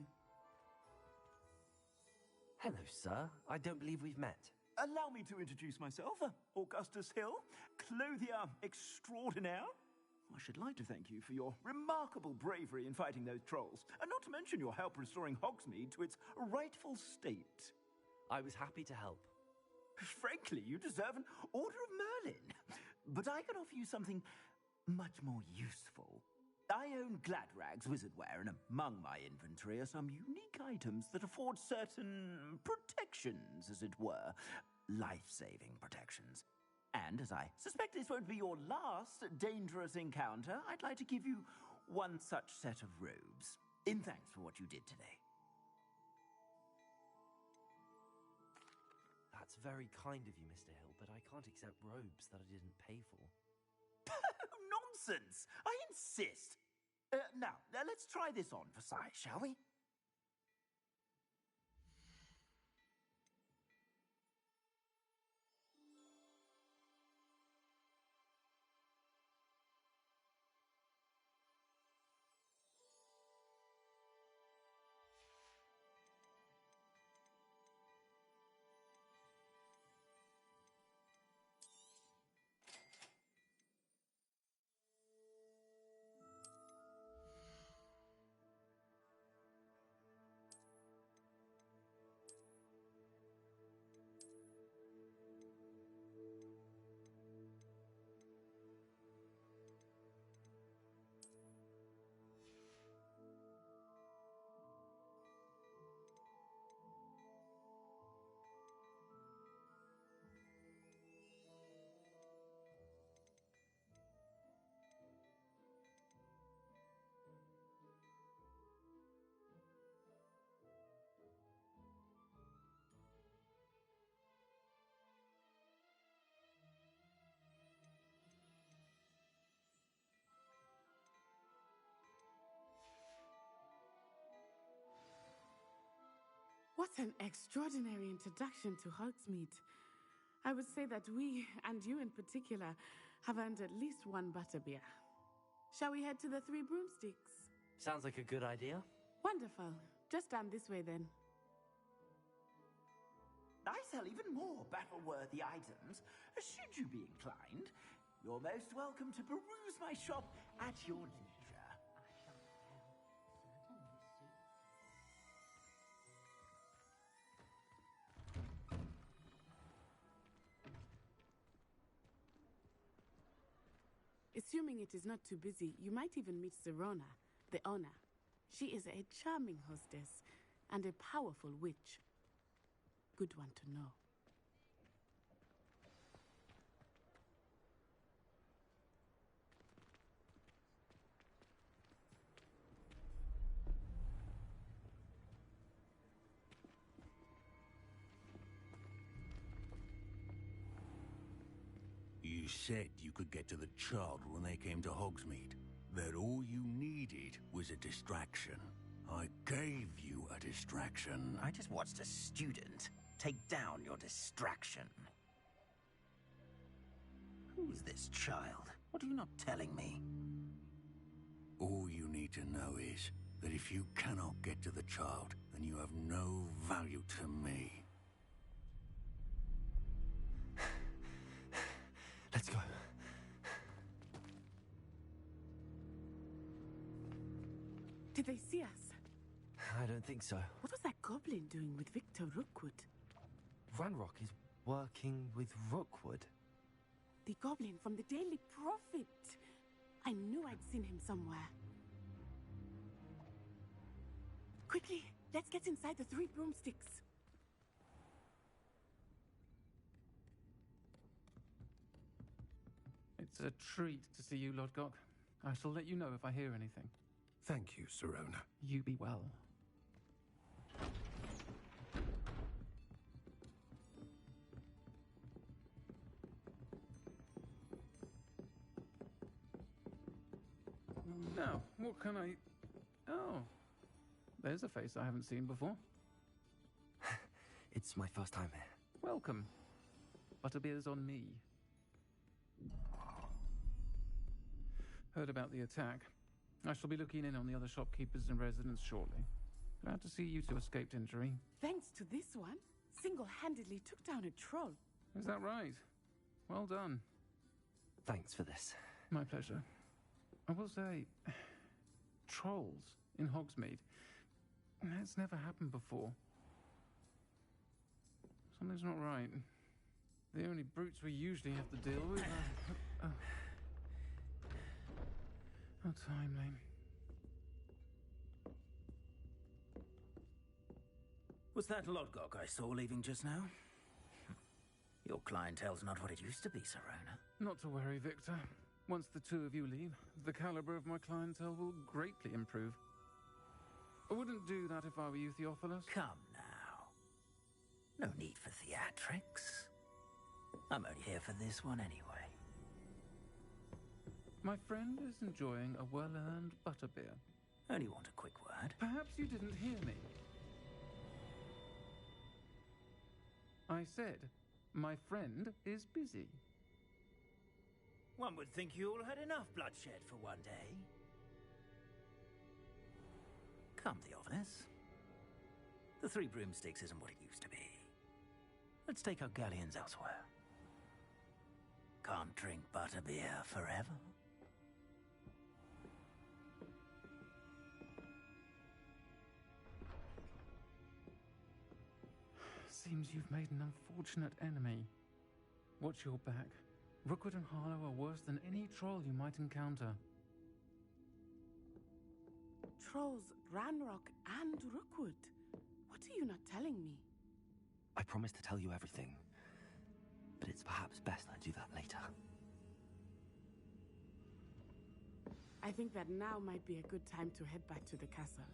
Hello, sir. I don't believe we've met. Allow me to introduce myself, Augustus Hill, clothier extraordinaire. I should like to thank you for your remarkable bravery in fighting those trolls, and not to mention your help restoring Hogsmeade to its rightful state. I was happy to help. Frankly, you deserve an Order of Merlin. But I can offer you something much more useful. I own Gladrag's wizardware, and among my inventory are some unique items that afford certain protections, as it were. Life-saving protections. And as I suspect this won't be your last dangerous encounter, I'd like to give you one such set of robes, in thanks for what you did today. That's very kind of you, Mr. Hill, but I can't accept robes that I didn't pay for. Nonsense! I insist! Now, let's try this on for size, shall we? What an extraordinary introduction to Hogsmeade. I would say that we, and you in particular, have earned at least one butterbeer. Shall we head to the Three Broomsticks? Sounds like a good idea. Wonderful. Just down this way then. I sell even more battle-worthy items. Should you be inclined, you're most welcome to peruse my shop at your leisure. Assuming it is not too busy, you might even meet Serona, the owner. She is a charming hostess and a powerful witch. Good one to know. You said you could get to the child when they came to Hogsmeade. That all you needed was a distraction. I gave you a distraction. I just watched a student take down your distraction. Who's this child? What are you not telling me? All you need to know is that if you cannot get to the child, then you have no value to me. Let's go. Did they see us? I don't think so. What was that goblin doing with Victor Rookwood? Ranrock is working with Rookwood. The goblin from the Daily Prophet. I knew I'd seen him somewhere. Quickly, let's get inside the Three Broomsticks. It's a treat to see you, Lodgok. I shall let you know if I hear anything. Thank you, Serona. You be well. Now, what can I... Oh, there's a face I haven't seen before. It's my first time here. Welcome. Butterbeer's on me. Heard about the attack. I shall be looking in on the other shopkeepers and residents shortly. Glad to see you two escaped injury. Thanks to this one, single-handedly took down a troll. Is that right? Well done. Thanks for this. My pleasure. I will say, trolls in Hogsmeade. That's never happened before. Something's not right. The only brutes we usually have to deal with are... How timely. Was that Lodgok I saw leaving just now? Your clientele's not what it used to be, Serona. Not to worry, Victor. Once the two of you leave, the caliber of my clientele will greatly improve. I wouldn't do that if I were you, Theophilus. Come now. No need for theatrics. I'm only here for this one anyway. My friend is enjoying a well-earned butterbeer. Only want a quick word. Perhaps you didn't hear me. I said, my friend is busy. One would think you all had enough bloodshed for one day. Come, Theophilus. The Three Broomsticks isn't what it used to be. Let's take our galleons elsewhere. Can't drink butterbeer forever. Seems you've made an unfortunate enemy. Watch your back. Rookwood and Harlow are worse than any troll you might encounter. Trolls, Ranrock, and Rookwood. What are you not telling me? I promised to tell you everything, but it's perhaps best I do that later. I think that now might be a good time to head back to the castle.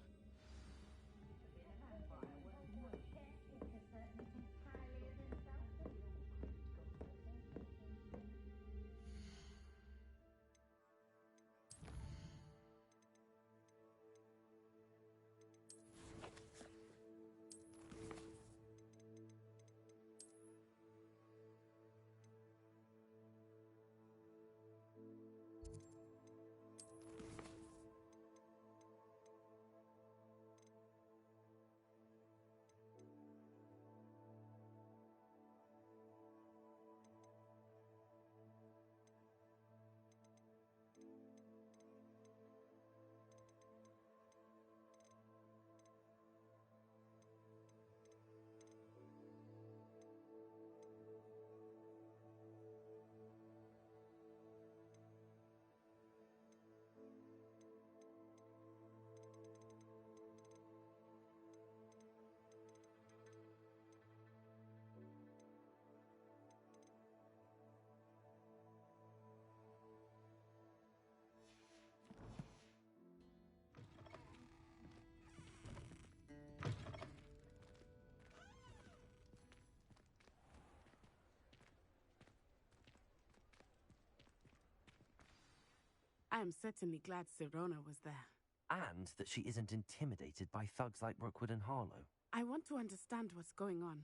I am certainly glad Sirona was there. And that she isn't intimidated by thugs like Rookwood and Harlow. I want to understand what's going on,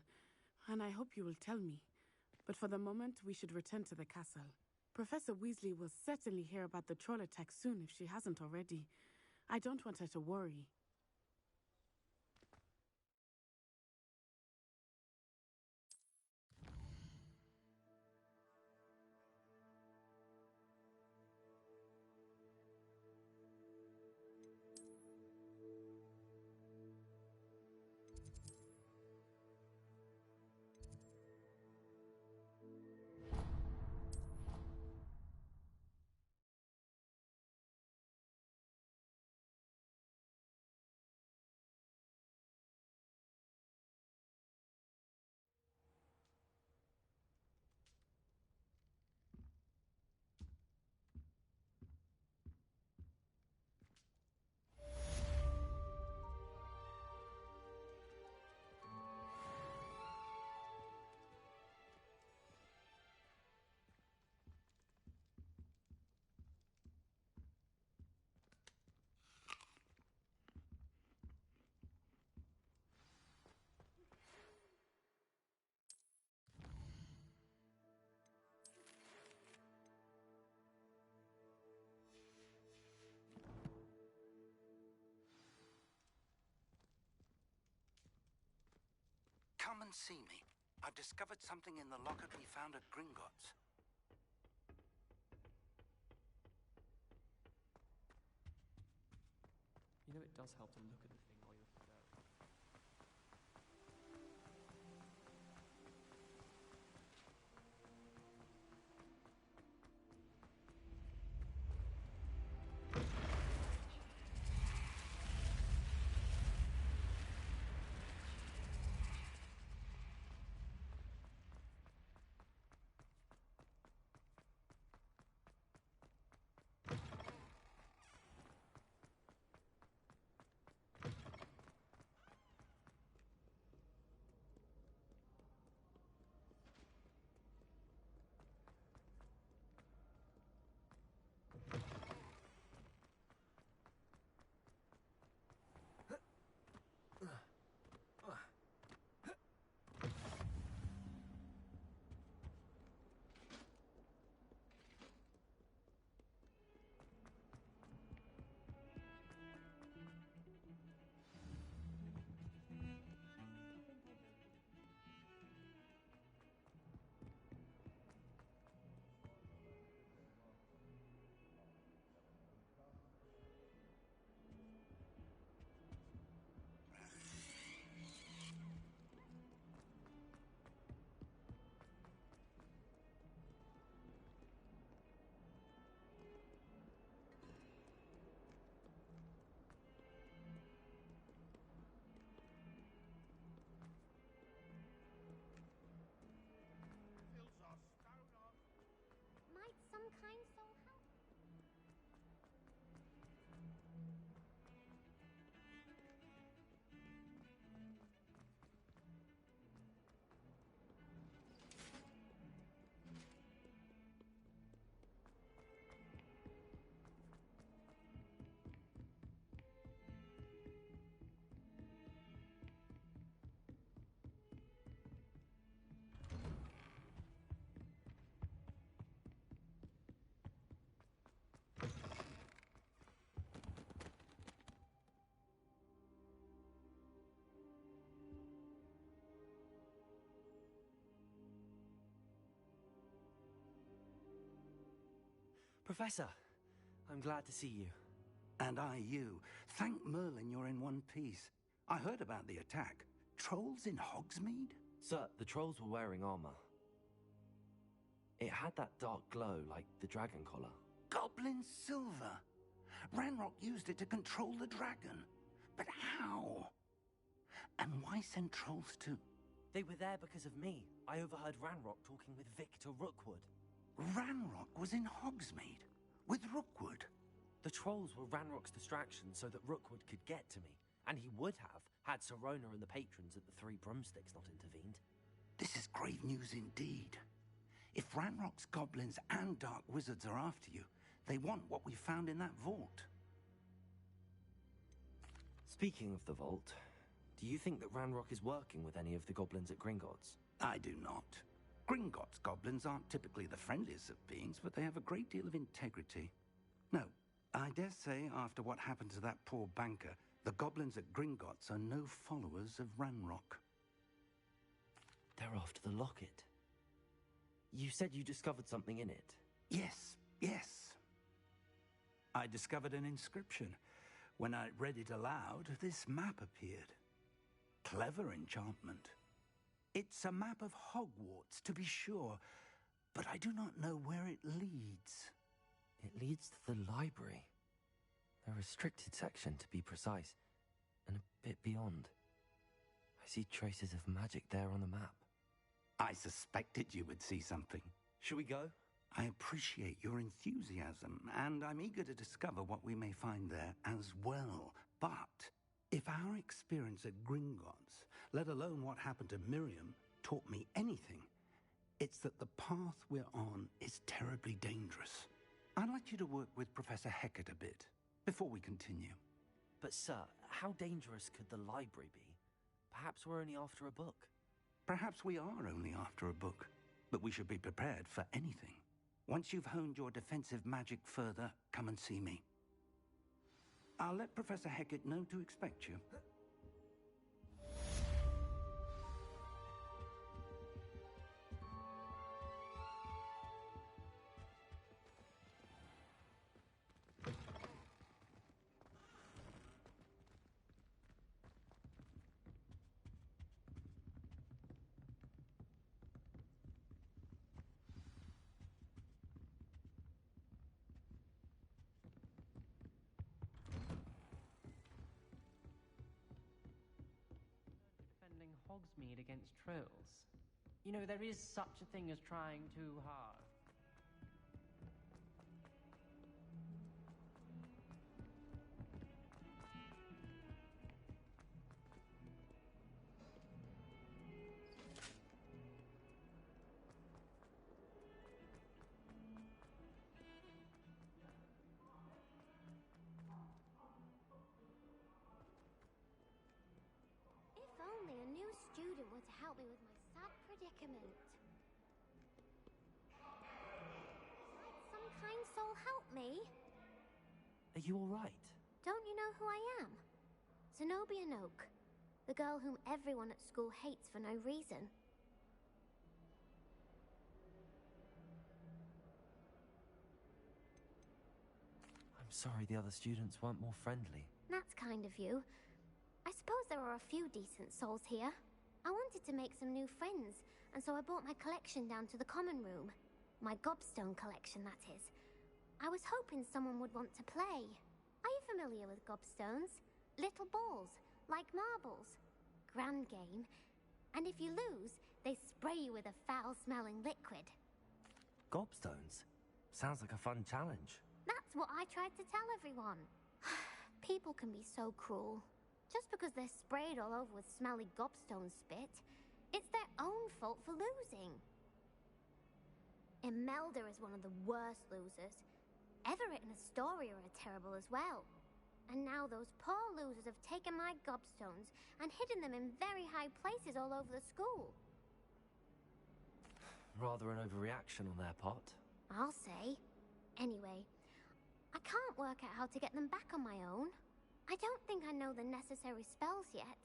and I hope you will tell me. But for the moment, we should return to the castle. Professor Weasley will certainly hear about the troll attack soon if she hasn't already. I don't want her to worry. Come and see me. I've discovered something in the locket we found at Gringotts. You know, it does help to look at the thing while you're staring. Might some kind soul help? Professor, I'm glad to see you. And I you. Thank Merlin you're in one piece. I heard about the attack. Trolls in Hogsmeade? Sir, the trolls were wearing armor. It had that dark glow like the dragon collar. Goblin silver! Ranrock used it to control the dragon. But how? And why send trolls too? They were there because of me. I overheard Ranrock talking with Victor Rookwood. Ranrock was in Hogsmeade? With Rookwood? The trolls were Ranrock's distraction so that Rookwood could get to me. And he would have, had Sirona and the patrons at the Three Broomsticks not intervened. This is grave news indeed. If Ranrock's goblins and dark wizards are after you, They want what we found in that vault. Speaking of the vault, do you think that Ranrock is working with any of the goblins at Gringotts? I do not. Gringotts goblins aren't typically the friendliest of beings, but they have a great deal of integrity. No, I dare say after what happened to that poor banker, the goblins at Gringotts are no followers of Ranrock. They're after the locket. You said you discovered something in it. Yes, yes. I discovered an inscription. When I read it aloud, this map appeared. Clever enchantment. It's a map of Hogwarts, to be sure, but I do not know where it leads. It leads to the library. A restricted section, to be precise, and a bit beyond. I see traces of magic there on the map. I suspected you would see something. Shall we go? I appreciate your enthusiasm, and I'm eager to discover what we may find there as well. But if our experience at Gringotts, let alone what happened to Miriam, taught me anything, it's that the path we're on is terribly dangerous. I'd like you to work with Professor Hecat a bit before we continue. But, sir, how dangerous could the library be? Perhaps we're only after a book. Perhaps we are only after a book, but we should be prepared for anything. Once you've honed your defensive magic further, come and see me. I'll let Professor Hecat know to expect you. Defending Hogsmeade against trolls. You know, there is such a thing as trying too hard. If only a new student were to help me with my sad predicament. Might some kind soul help me? Are you all right? Don't you know who I am? Zenobia Noak, the girl whom everyone at school hates for no reason. I'm sorry the other students weren't more friendly. That's kind of you. I suppose there are a few decent souls here. I wanted to make some new friends, and so I brought my collection down to the common room. My gobstone collection, that is. I was hoping someone would want to play. Are you familiar with gobstones? Little balls, like marbles. Grand game. And if you lose, they spray you with a foul-smelling liquid. Gobstones? Sounds like a fun challenge. That's what I tried to tell everyone. People can be so cruel. Just because they're sprayed all over with smelly gobstone spit, it's their own fault for losing. Imelda is one of the worst losers. Everett and Astoria are terrible as well. And now those poor losers have taken my gobstones and hidden them in very high places all over the school. Rather an overreaction on their part. I'll say. Anyway, I can't work out how to get them back on my own. I don't think I know the necessary spells yet.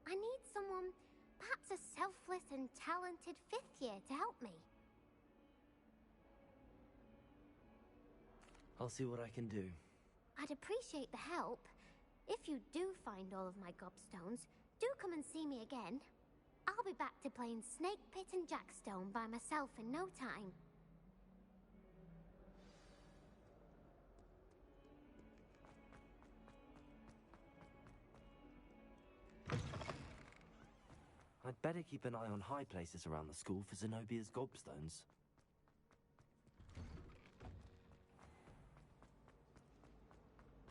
I need someone, perhaps a selfless and talented 5th year to help me. I'll see what I can do. I'd appreciate the help. If you do find all of my gobstones, do come and see me again. I'll be back to playing Snake Pit and Jackstone by myself in no time. I'd better keep an eye on high places around the school for Zenobia's gobstones.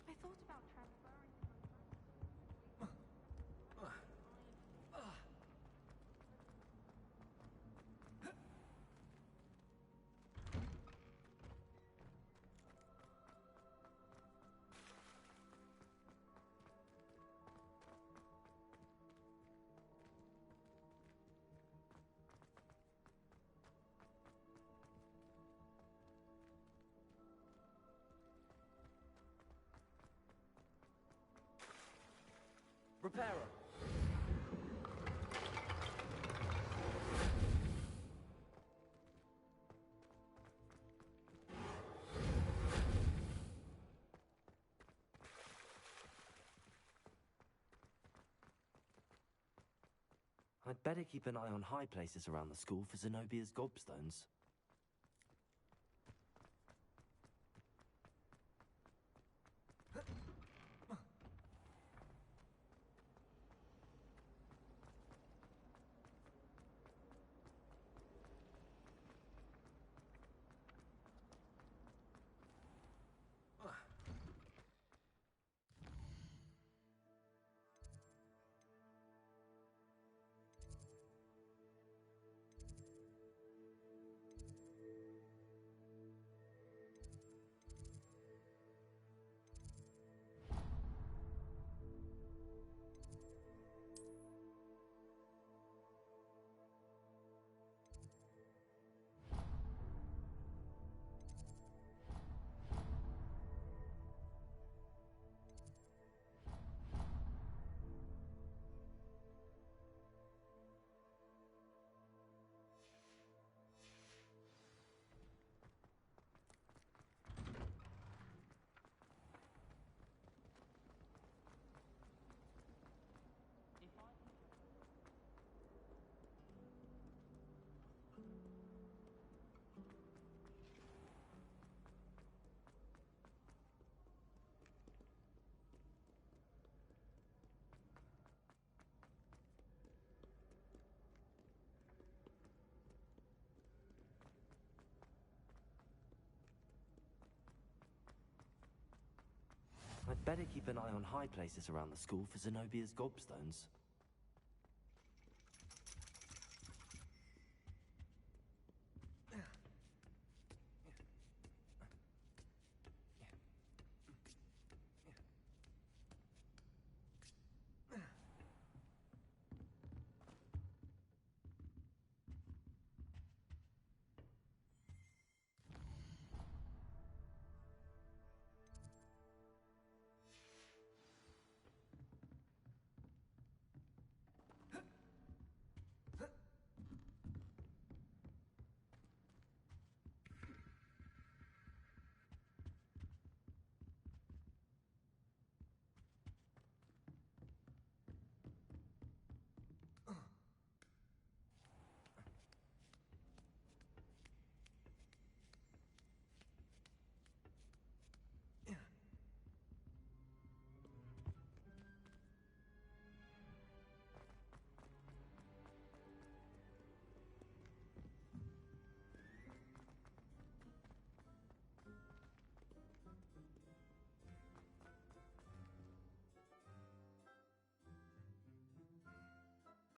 I thought about transferring Repairer! I'd better keep an eye on high places around the school for Zenobia's gobstones. I'd better keep an eye on high places around the school for Zenobia's gobstones.